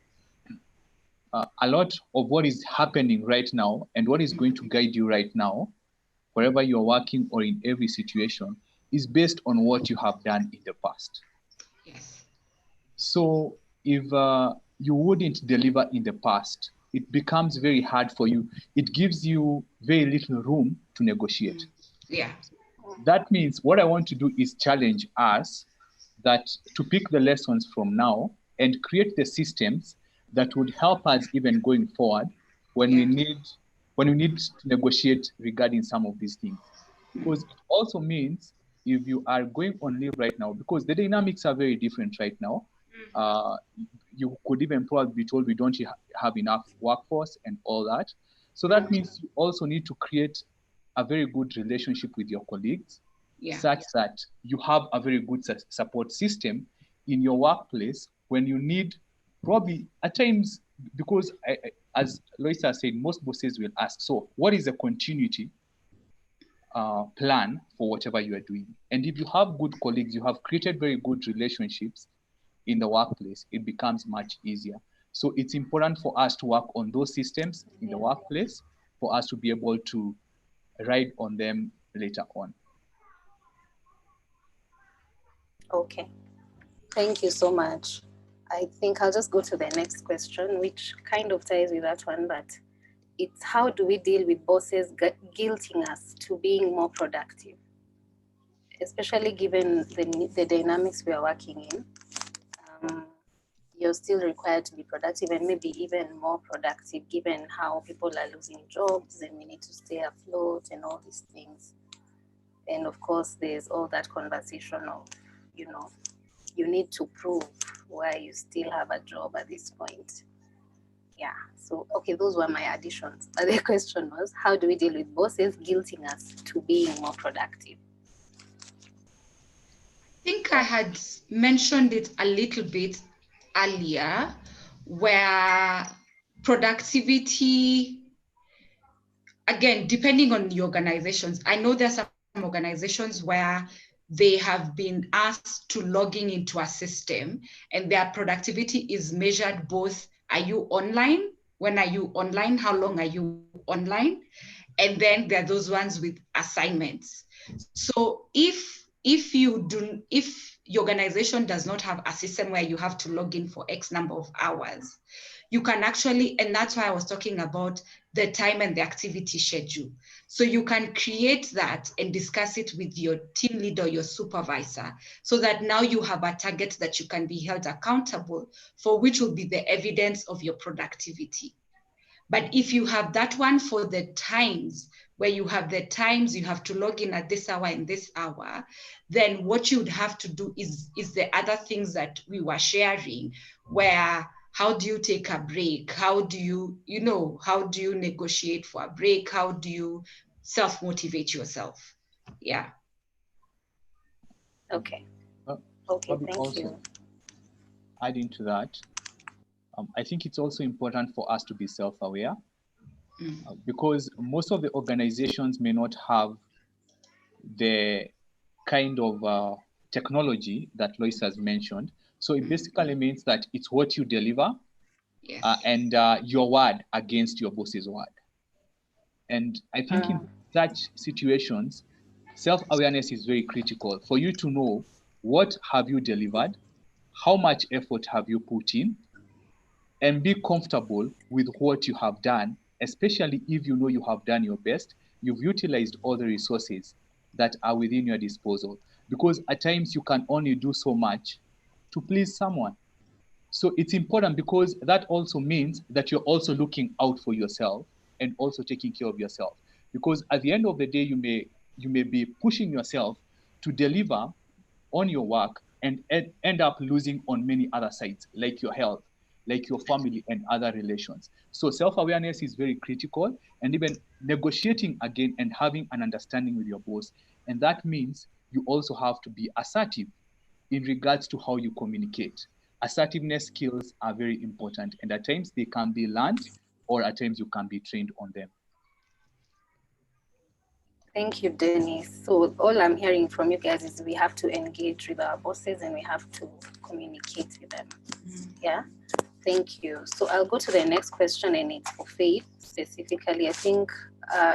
A: a lot of what is happening right now and what is going to guide you right now, wherever you're working or in every situation, is based on what you have done in the past.
C: Yes.
A: So if you wouldn't deliver in the past, it becomes very hard for you. It gives you very little room to negotiate.
C: Yeah.
A: That means what I want to do is challenge us that to pick the lessons from now and create the systems that would help us even going forward when we need to negotiate regarding some of these things. Because it also means if you are going on leave right now, because the dynamics are very different right now, you could even probably be told we don't have enough workforce and all that. So that means you also need to create a very good relationship with your colleagues, such that you have a very good support system in your workplace when you need, probably at times, because as Loisa said, most bosses will ask, so what is the continuity plan for whatever you are doing? And if you have good colleagues, you have created very good relationships in the workplace, it becomes much easier. So it's important for us to work on those systems in the workplace for us to be able to ride on them later on.
E: Okay. Thank you so much. I think I'll just go to the next question, which kind of ties with that one, but it's how do we deal with bosses guilting us to being more productive, especially given the dynamics we are working in. You're still required to be productive and maybe even more productive given how people are losing jobs and we need to stay afloat and all these things. And of course, there's all that conversation of, you need to prove why you still have a job at this point. Yeah, so, okay, those were my additions. But the question was, how do we deal with bosses guilting us to being more productive?
C: I think I had mentioned it a little bit earlier, where productivity, again, depending on the organizations, I know there's some organizations where they have been asked to logging into a system and their productivity is measured both, are you online? When are you online? How long are you online? And then there are those ones with assignments. So if your organization does not have a system where you have to log in for X number of hours, you can actually, and that's why I was talking about the time and the activity schedule. So you can create that and discuss it with your team leader, your supervisor, so that now you have a target that you can be held accountable for, which will be the evidence of your productivity. But if you have that one for the times, where you have the times you have to log in at this hour and this hour, then what you would have to do is the other things that we were sharing, where how do you take a break? How do you negotiate for a break? How do you self-motivate yourself? Yeah.
E: Okay.
A: Okay,
E: Thank
A: also,
E: you.
A: adding to that, I think it's also important for us to be self-aware because most of the organizations may not have the kind of technology that Lois has mentioned. So it basically means that it's what you deliver and your word against your boss's word. And I think in such situations, self-awareness is very critical for you to know what have you delivered, how much effort have you put in, and be comfortable with what you have done, especially if you know you have done your best, you've utilized all the resources that are within your disposal. Because at times you can only do so much to please someone. So it's important because that also means that you're also looking out for yourself and also taking care of yourself. Because at the end of the day, you may be pushing yourself to deliver on your work and end up losing on many other sides, like your health, like your family and other relations. So self-awareness is very critical, and even negotiating again and having an understanding with your boss. And that means you also have to be assertive in regards to how you communicate. Assertiveness skills are very important, and at times they can be learned, or at times you can be trained on them.
E: Thank you, Dennis. So all I'm hearing from you guys is we have to engage with our bosses and we have to communicate with them. Yeah, thank you. So I'll go to the next question, and it's for Faith specifically. I think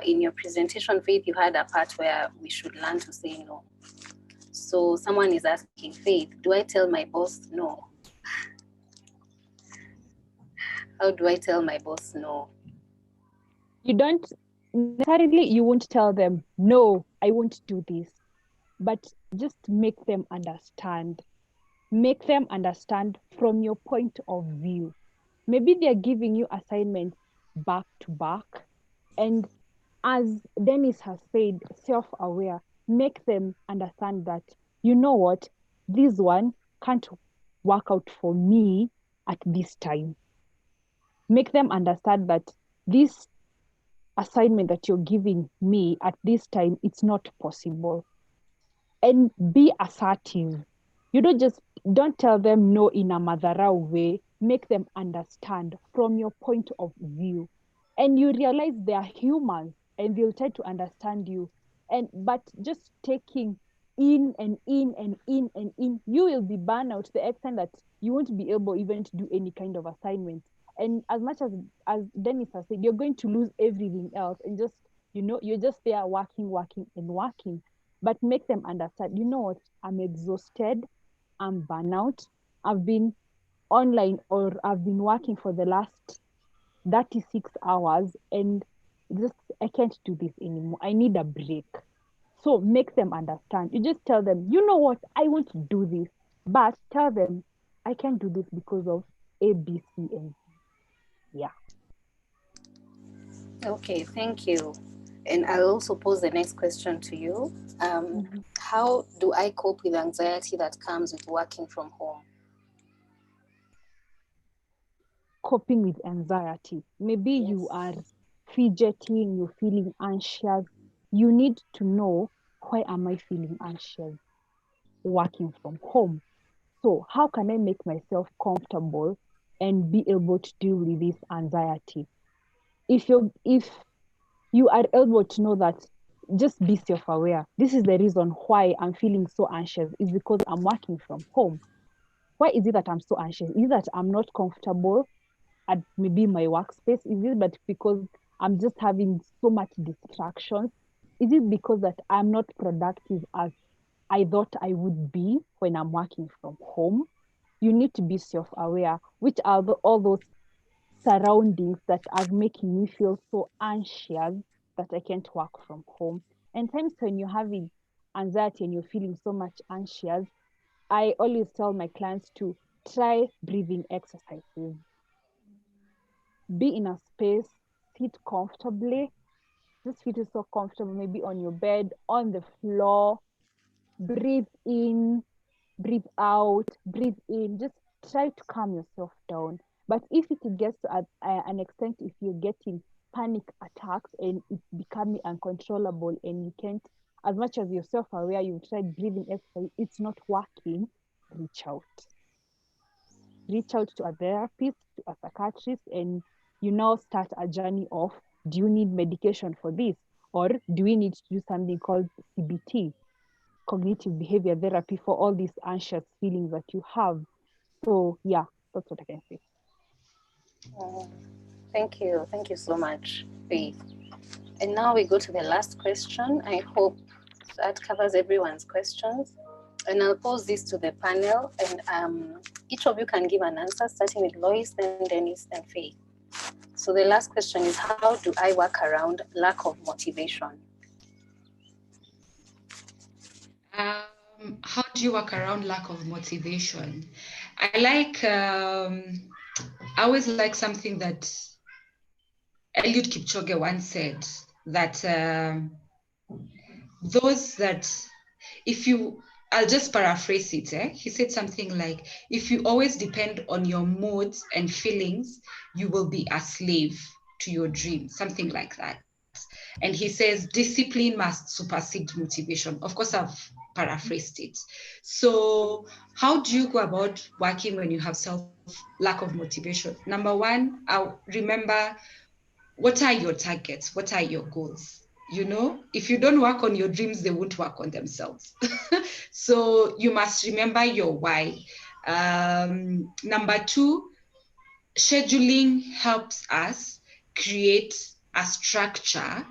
E: in your presentation, Faith, you had a part where we should learn to say no. So someone is asking, Faith, do I tell my boss no? How do I tell my boss no?
D: You don't necessarily, you won't tell them, no, I won't do this, but just make them understand. Make them understand from your point of view. Maybe they're giving you assignments back to back. And as Dennis has said, self-aware, make them understand that, you know what, this one can't work out for me at this time. Make them understand that this assignment that you're giving me at this time, it's not possible. And be assertive. You don't tell them no in a madharau way. Make them understand from your point of view. And you realize they are humans and they'll try to understand you. But just taking in and in and in and in, you will be burned out to the extent that you won't be able even to do any kind of assignment. And as much as Dennis has said, you're going to lose everything else and just, you're just there working and working. But make them understand, you know what, I'm exhausted, I'm burnout, I've been online or I've been working for the last 36 hours and just, I can't do this anymore. I need a break. So make them understand. You just tell them, you know what, I want to do this, but tell them, I can't do this because of A, B, C, and yeah.
E: Okay, thank you. And I'll also pose the next question to you. How do I cope with anxiety that comes with working from home?
D: Coping with anxiety. Maybe you are fidgeting, you're feeling anxious. You need to know, why am I feeling anxious working from home? So how can I make myself comfortable and be able to deal with this anxiety? If you are able to know that just be self-aware. This is the reason why I'm feeling so anxious, is because I'm working from home. Why is it that I'm so anxious? Is it that I'm not comfortable at maybe my workspace? Is it but because I'm just having so much distractions? Is it because that I'm not productive as I thought I would be when I'm working from home? You need to be self-aware. Which are all those surroundings that are making me feel so anxious that I can't work from home? And times when you're having anxiety and you're feeling so much anxious, I always tell my clients to try breathing exercises. Be in a space, sit comfortably, just feel so comfortable, maybe on your bed, on the floor, breathe in, breathe out, breathe in. Just try to calm yourself down. But if it gets to an extent, if you're getting panic attacks and it's becoming uncontrollable and you can't, as much as you're self-aware, you've tried breathing exercise, it's not working, reach out. Reach out to a therapist, to a psychiatrist, and you now start a journey of, do you need medication for this? Or do we need to do something called CBT, cognitive behavior therapy, for all these anxious feelings that you have? So yeah, that's what I can say.
E: Thank you. Thank you so much, Faith. And now we go to the last question. I hope that covers everyone's questions. And I'll pose this to the panel, and each of you can give an answer, starting with Lois, then Dennis, then Faith. So the last question is, how do I work around lack of motivation?
C: How do you work around lack of motivation? I always like something that Eliud Kipchoge once said, that those that, I'll just paraphrase it. He said something like, if you always depend on your moods and feelings, you will be a slave to your dream, something like that. And he says, discipline must supersede motivation. Of course, I've paraphrased it. So how do you go about working when you have lack of motivation? Number one, I'll remember, what are your targets? What are your goals? If you don't work on your dreams, they won't work on themselves. So you must remember your why. Number two, scheduling helps us create a structure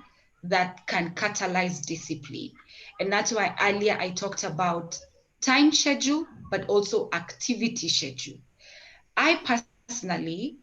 C: that can catalyze discipline. And that's why earlier I talked about time schedule, but also activity schedule. I personally,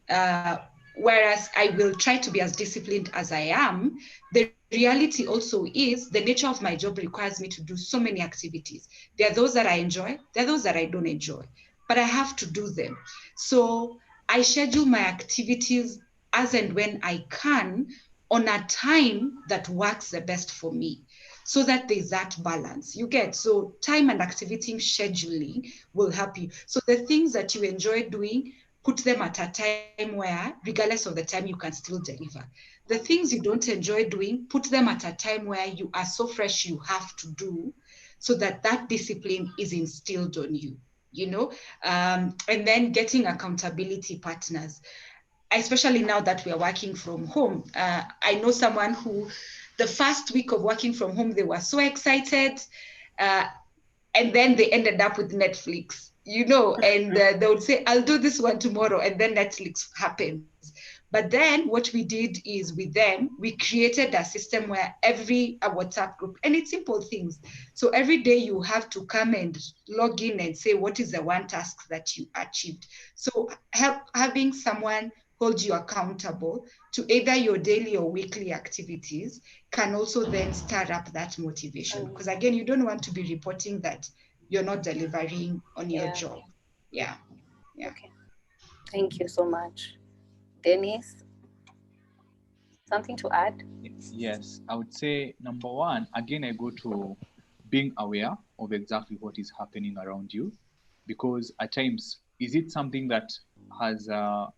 C: whereas I will try to be as disciplined as I am, the reality also is the nature of my job requires me to do so many activities. There are those that I enjoy, there are those that I don't enjoy, but I have to do them. So I schedule my activities as and when I can on a time that works the best for me, so that there's that balance. You get, so time and activity scheduling will help you. So the things that you enjoy doing, put them at a time where, regardless of the time, you can still deliver. The things you don't enjoy doing, put them at a time where you are so fresh you have to do, so that that discipline is instilled on you, and then getting accountability partners, especially now that we are working from home. I know someone who, the first week of working from home, they were so excited, and then they ended up with Netflix, and they would say, I'll do this one tomorrow, and then Netflix happens. But then what we did is, with them, we created a system where a WhatsApp group, and it's simple things. So every day you have to come and log in and say, what is the one task that you achieved? So having someone hold you accountable to either your daily or weekly activities can also then stir up that motivation. Because again, you don't want to be reporting that you're not delivering on your job. Yeah.
E: Okay. Thank you so much. Dennis, something to add?
A: Yes, I would say number one, again, I go to being aware of exactly what is happening around you, because at times, is it something that has, have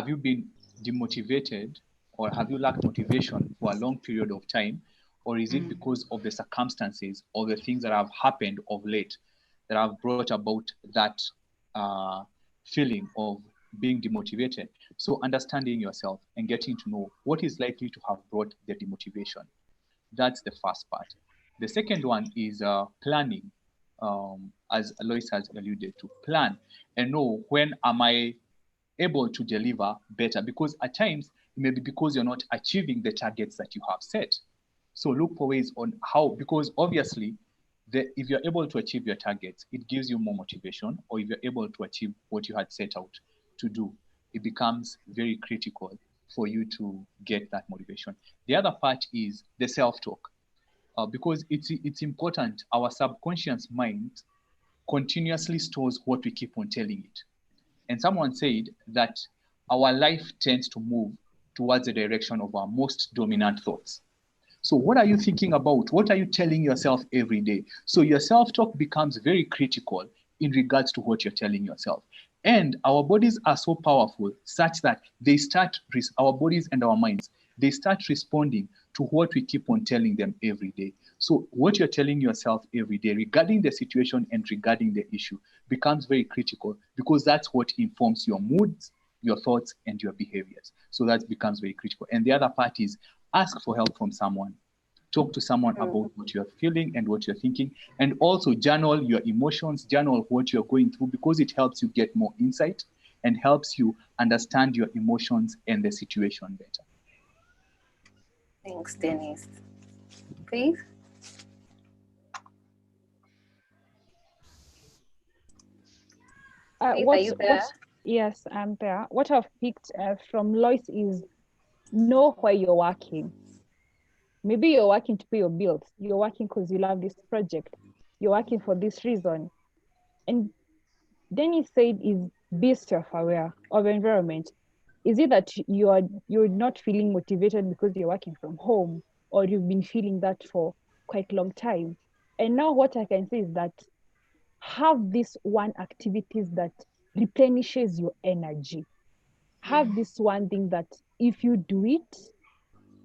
A: you been demotivated, or have you lacked motivation for a long period of time? Or is it because of the circumstances or the things that have happened of late that have brought about that feeling of being demotivated. So understanding yourself and getting to know what is likely to have brought the demotivation. That's the first part. The second one is planning, as Alois has alluded to. Plan and know when am I able to deliver better, because at times it may be because you're not achieving the targets that you have set. So look for ways on how, because obviously if you're able to achieve your targets, it gives you more motivation, or if you're able to achieve what you had set out to do, it becomes very critical for you to get that motivation. The other part is the self-talk, because it's important. Our subconscious mind continuously stores what we keep on telling it. And someone said that our life tends to move towards the direction of our most dominant thoughts. So what are you thinking about? What are you telling yourself every day? So your self-talk becomes very critical in regards to what you're telling yourself. And our bodies are so powerful such that our bodies and our minds, they start responding to what we keep on telling them every day. So what you're telling yourself every day regarding the situation and regarding the issue becomes very critical, because that's what informs your moods, your thoughts, and your behaviors. So that becomes very critical. And the other part is ask for help from someone. Talk to someone about what you're feeling and what you're thinking. And also journal your emotions, journal what you're going through, because it helps you get more insight and helps you understand your emotions and the situation better.
E: Thanks, Dennis. Please. Are you there?
D: Yes, I'm there. What I've picked from Lois is know why you're working. Maybe you're working to pay your bills. You're working because you love this project. You're working for this reason. And then he said is be self-aware of environment. Is it that you're not feeling motivated because you're working from home, or you've been feeling that for quite a long time? And now what I can say is that have this one activities that replenishes your energy. Have this one thing that if you do it,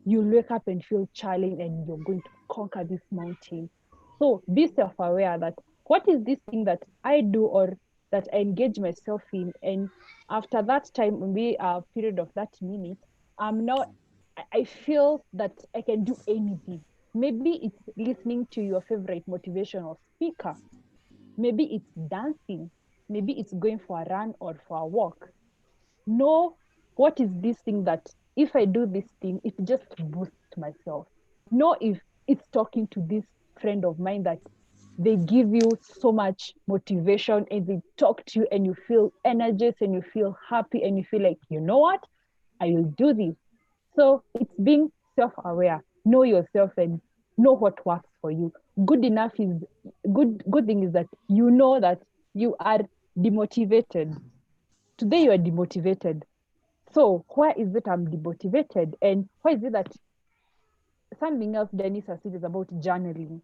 D: you'll wake up and feel challenged and you're going to conquer this mountain. So be self-aware that what is this thing that I do or that I engage myself in, and after that time, maybe a period of that minute, I feel that I can do anything. Maybe it's listening to your favorite motivational speaker. Maybe it's dancing. Maybe it's going for a run or for a walk. Know what is this thing that if I do this thing, it just boosts myself. Know if it's talking to this friend of mine that they give you so much motivation and they talk to you and you feel energized and you feel happy and you feel like, you know what, I will do this. So it's being self-aware. Know yourself and know what works for you. Good thing is that you know that you are demotivated. Today you are demotivated. So why is it I'm demotivated? And why is it that something else Dennis has said is about journaling?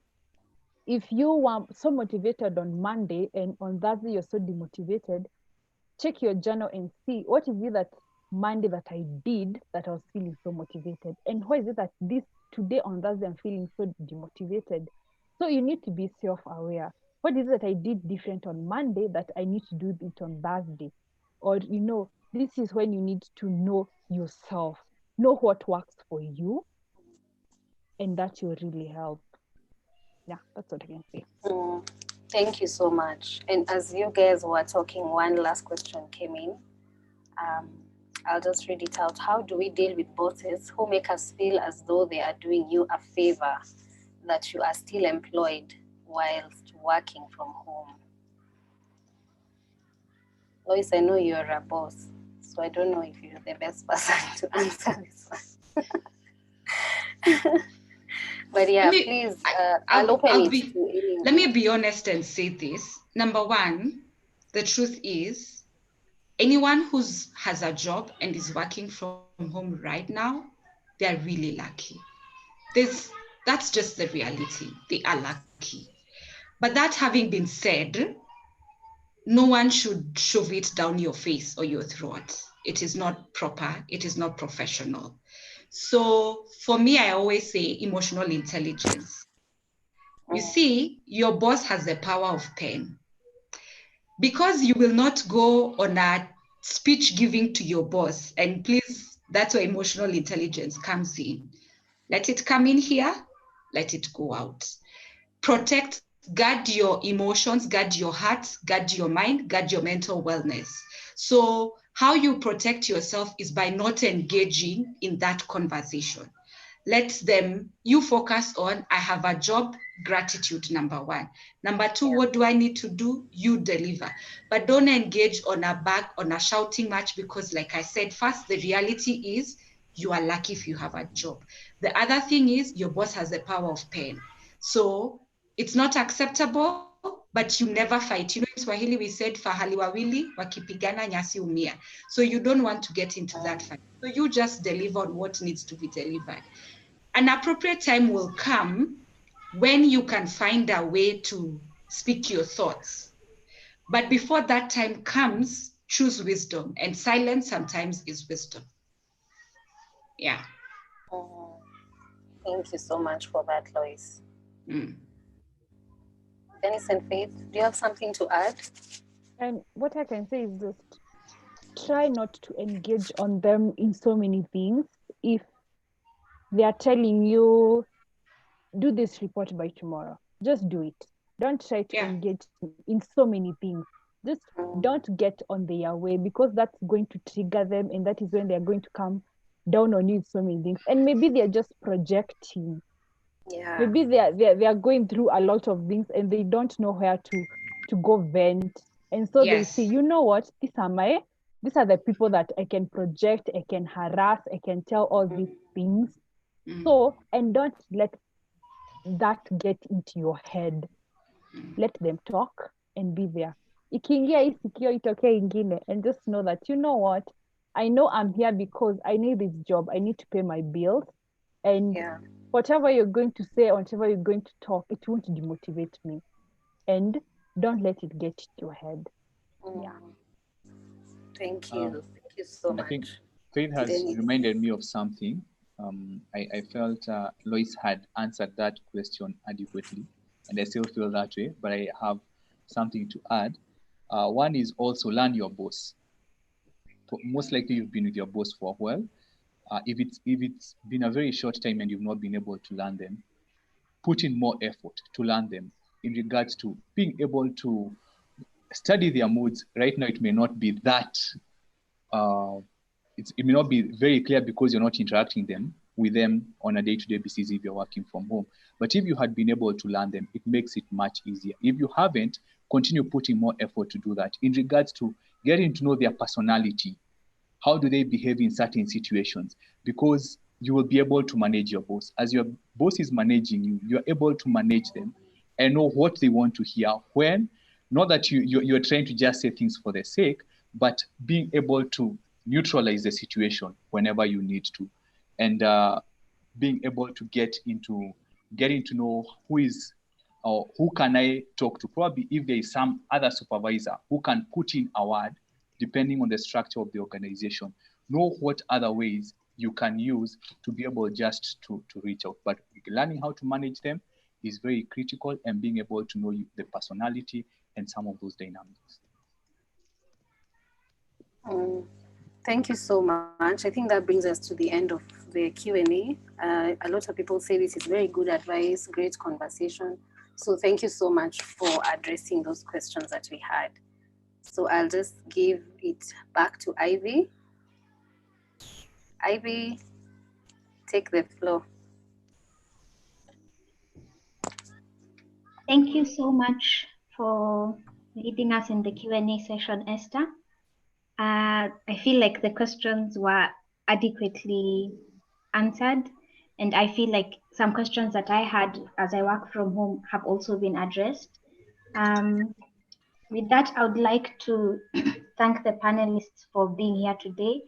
D: If you were so motivated on Monday and on Thursday you're so demotivated, check your journal and see what is it that Monday that I did that I was feeling so motivated, and why is it that this today on Thursday I'm feeling so demotivated. So you need to be self-aware. What is it that I did different on Monday that I need to do it on Thursday? Or this is when you need to know yourself, know what works for you, and that will really help. Yeah, that's what I can say.
E: Thank you so much. And as you guys were talking, one last question came in. I'll just read it out. How do we deal with bosses who make us feel as though they are doing you a favor that you are still employed whilst working from home? Lois, I know you're a boss, so I don't know if you're the best person to answer this one. But yeah, please, I'll open it to anyone.
C: Let me be honest and say this. Number one, the truth is, anyone who has a job and is working from home right now, they're really lucky. That's just the reality. They are lucky. But that having been said, no one should shove it down your face or your throat. It is not proper. It is not professional. So for me, I always say emotional intelligence. You see, your boss has the power of pen. Because you will not go on a speech giving to your boss. And please, that's where emotional intelligence comes in. Let it come in here, let it go out. Protect, guard your emotions, guard your heart, guard your mind, guard your mental wellness. So how you protect yourself is by not engaging in that conversation. Let them, you focus on, I have a job, gratitude, number one. Number two, what do I need to do? You deliver. But don't engage on a shouting match, because like I said, first, the reality is you are lucky if you have a job. The other thing is your boss has the power of pain. So it's not acceptable, but you never fight. You know, in Swahili, we said, fahali wawili, wakipigana nyasi umia. So you don't want to get into that fight. So you just deliver on what needs to be delivered. An appropriate time will come when you can find a way to speak your thoughts. But before that time comes, choose wisdom. And silence sometimes is wisdom. Yeah.
E: Thank you so much for that, Lois.
C: Mm.
E: Dennis and Faith, do you have something to add?
D: And what I can say is just try not to engage on them in so many things. If they are telling you, do this report by tomorrow, just do it. Don't try to engage in so many things. Just don't get on their way, because that's going to trigger them, and that is when they're going to come down on you in so many things. And maybe they're just projecting.
E: Yeah.
D: Maybe they are going through a lot of things and they don't know where to go vent. And so they say, you know what, these are the people that I can project, I can harass, I can tell all these things. So, and don't let that get into your head. Let them talk and be there. Ikiingia hii sikio itokee ingine, and just know that, you know what, I know I'm here because I need this job. I need to pay my bills. And whatever you're going to say, or whatever you're going to talk, it won't demotivate me. And don't let it get into your head. Yeah.
E: Thank you. Thank you so much.
A: I think Faith has reminded me of something. I felt Lois had answered that question adequately, and I still feel that way, but I have something to add. One is also learn your boss. Most likely you've been with your boss for a while. If it's been a very short time and you've not been able to learn them, put in more effort to learn them in regards to being able to study their moods. Right now, it may not be that it may not be very clear because you're not interacting with them on a day-to-day basis if you're working from home. But if you had been able to learn them, it makes it much easier. If you haven't, continue putting more effort to do that in regards to getting to know their personality. How do they behave in certain situations? Because you will be able to manage your boss. As your boss is managing you, you're able to manage them and know what they want to hear when. Not that you're trying to just say things for their sake, but being able to neutralize the situation whenever you need to. And being able to getting to know who is or who can I talk to. Probably if there is some other supervisor who can put in a word, depending on the structure of the organization, know what other ways you can use to be able just to reach out. But learning how to manage them is very critical, and being able to know the personality and some of those dynamics.
E: Thank you so much. I think that brings us to the end of the Q&A. A lot of people say this is very good advice, great conversation. So thank you so much for addressing those questions that we had. So I'll just give it back to Ivy. Ivy, take the floor.
B: Thank you so much for leading us in the Q&A session, Esther. I feel like the questions were adequately answered, and I feel like some questions that I had as I work from home have also been addressed. With that, I would like to thank the panelists for being here today,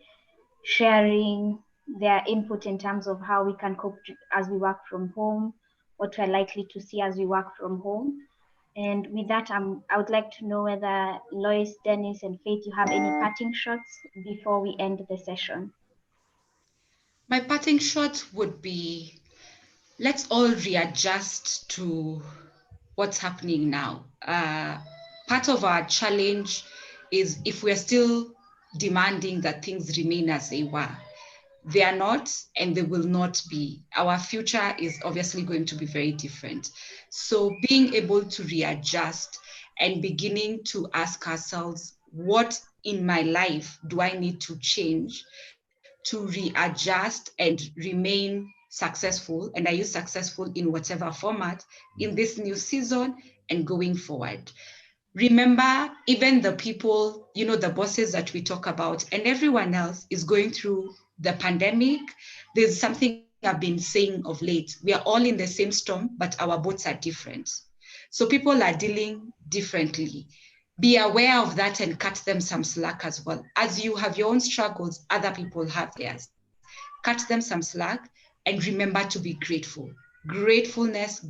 B: sharing their input in terms of how we can cope as we work from home, what we're likely to see as we work from home. And with that, I would like to know whether Lois, Dennis, and Faith, you have any parting shots before we end the session.
C: My parting shot would be, let's all readjust to what's happening now. Part of our challenge is if we're still demanding that things remain as they were. They are not, and they will not be. Our future is obviously going to be very different. So being able to readjust and beginning to ask ourselves, what in my life do I need to change to readjust and remain successful? And I use successful in whatever format in this new season and going forward. Remember, even the people, the bosses that we talk about and everyone else is going through the pandemic. There's something I've been saying of late. We are all in the same storm, but our boats are different. So people are dealing differently. Be aware of that and cut them some slack as well. As you have your own struggles, other people have theirs. Cut them some slack and remember to be grateful. Gratefulness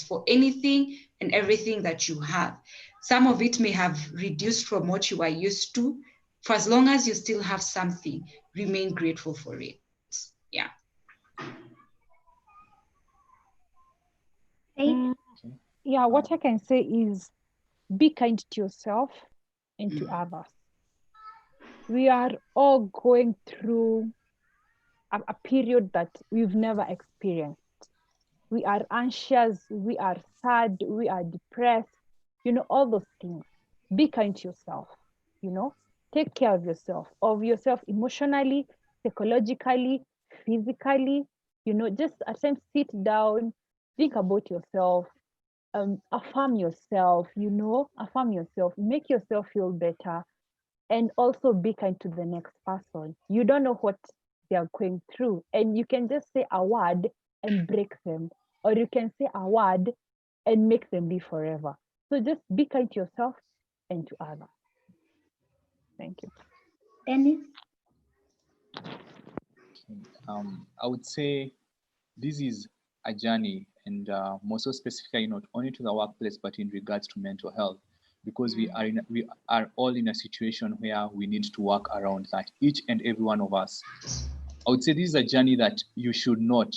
C: for anything and everything that you have. Some of it may have reduced from what you are used to. For as long as you still have something, remain grateful for it. Yeah.
B: Faith?
D: Yeah, what I can say is be kind to yourself and to
C: Mm.
D: others. We are all going through a period that we've never experienced. We are anxious, we are sad, we are depressed, all those things. Be kind to yourself, take care of yourself emotionally, psychologically, physically, just at times sit down, think about yourself, affirm yourself, make yourself feel better, and also be kind to the next person. You don't know what they are going through, and you can just say a word and break them, or you can say a word and make them be forever. So just be kind to yourself and to others. Thank you.
B: Dennis?
A: I would say this is a journey, and more so specifically not only to the workplace but in regards to mental health, because we are all in a situation where we need to work around that, each and every one of us. I would say this is a journey that you should not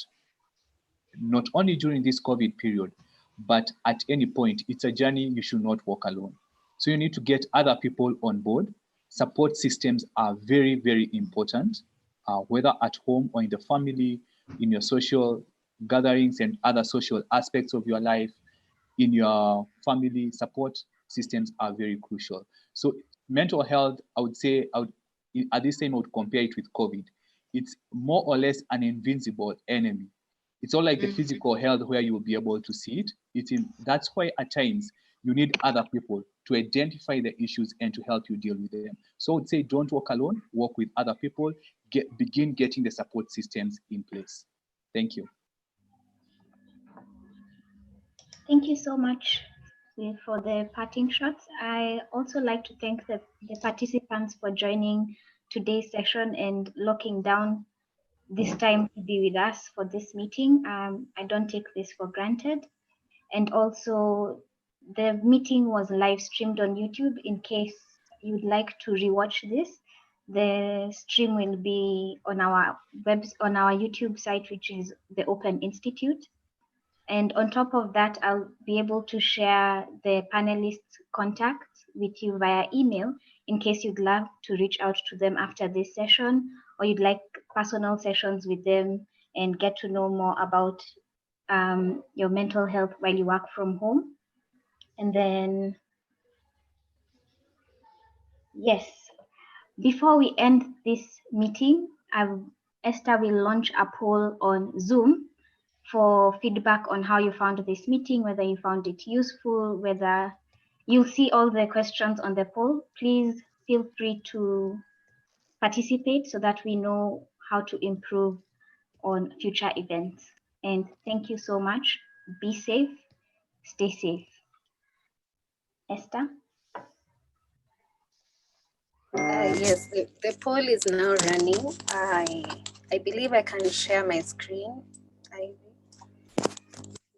A: only during this COVID period, but at any point, it's a journey you should not walk alone. So you need to get other people on board. Support systems are very, very important, whether at home or in the family, in your social gatherings and other social aspects of your life, in your family. Support systems are very crucial. So mental health, I would say, at this time, I would compare it with COVID. It's more or less an invincible enemy. It's all like the physical health where you will be able to see it. That's why at times you need other people to identify the issues and to help you deal with them. So I would say don't walk alone, work with other people, begin getting the support systems in place. Thank you.
B: Thank you so much for the parting shots. I also like to thank the participants for joining today's session and locking down this time to be with us for this meeting. I don't take this for granted. And also, the meeting was live streamed on YouTube. In case you'd like to rewatch this, the stream will be on our YouTube site, which is the Open Institute. And on top of that, I'll be able to share the panelists' contacts with you via email in case you'd love to reach out to them after this session, or you'd like personal sessions with them and get to know more about your mental health while you work from home. And then, yes, before we end this meeting, Esther will launch a poll on Zoom for feedback on how you found this meeting, whether you found it useful, whether you'll see all the questions on the poll. Please feel free to participate so that we know how to improve on future events. And thank you so much. Be safe, stay safe. Esther?
E: Yes, the poll is now running. I believe I can share my screen. I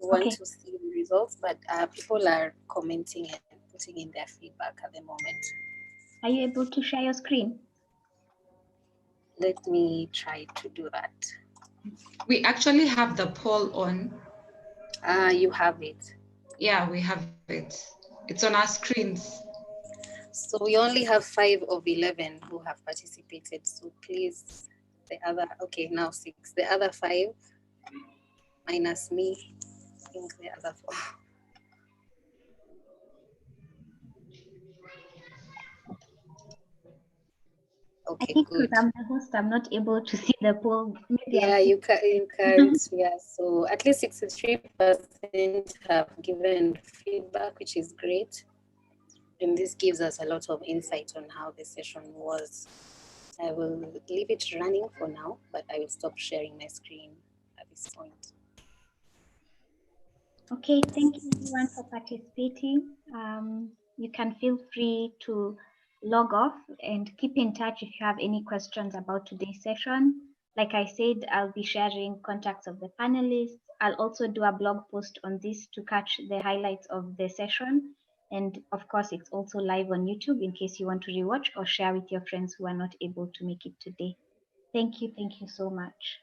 E: want to see the results, but people are commenting and putting in their feedback at the moment.
B: Are you able to share your screen?
E: Let me try to do that.
C: We actually have the poll on.
E: You have it.
C: Yeah, we have it. It's on our screens.
E: So we only have 5 of 11 who have participated. So please, the other, okay, now 6. The other 5 minus me, I think the other 4.
B: I
E: Okay,
B: think
E: good.
B: because I'm the host, I'm not able to see the poll. Maybe
E: Yeah, you can't. Yeah, so at least 63% have given feedback, which is great. And this gives us a lot of insight on how the session was. I will leave it running for now, but I will stop sharing my screen at this point.
B: Okay, thank you everyone for participating. You can feel free to log off and keep in touch if you have any questions about today's session. Like I said, I'll be sharing contacts of the panelists. I'll also do a blog post on this to catch the highlights of the session. And of course, it's also live on YouTube in case you want to rewatch or share with your friends who are not able to make it today. Thank you so much.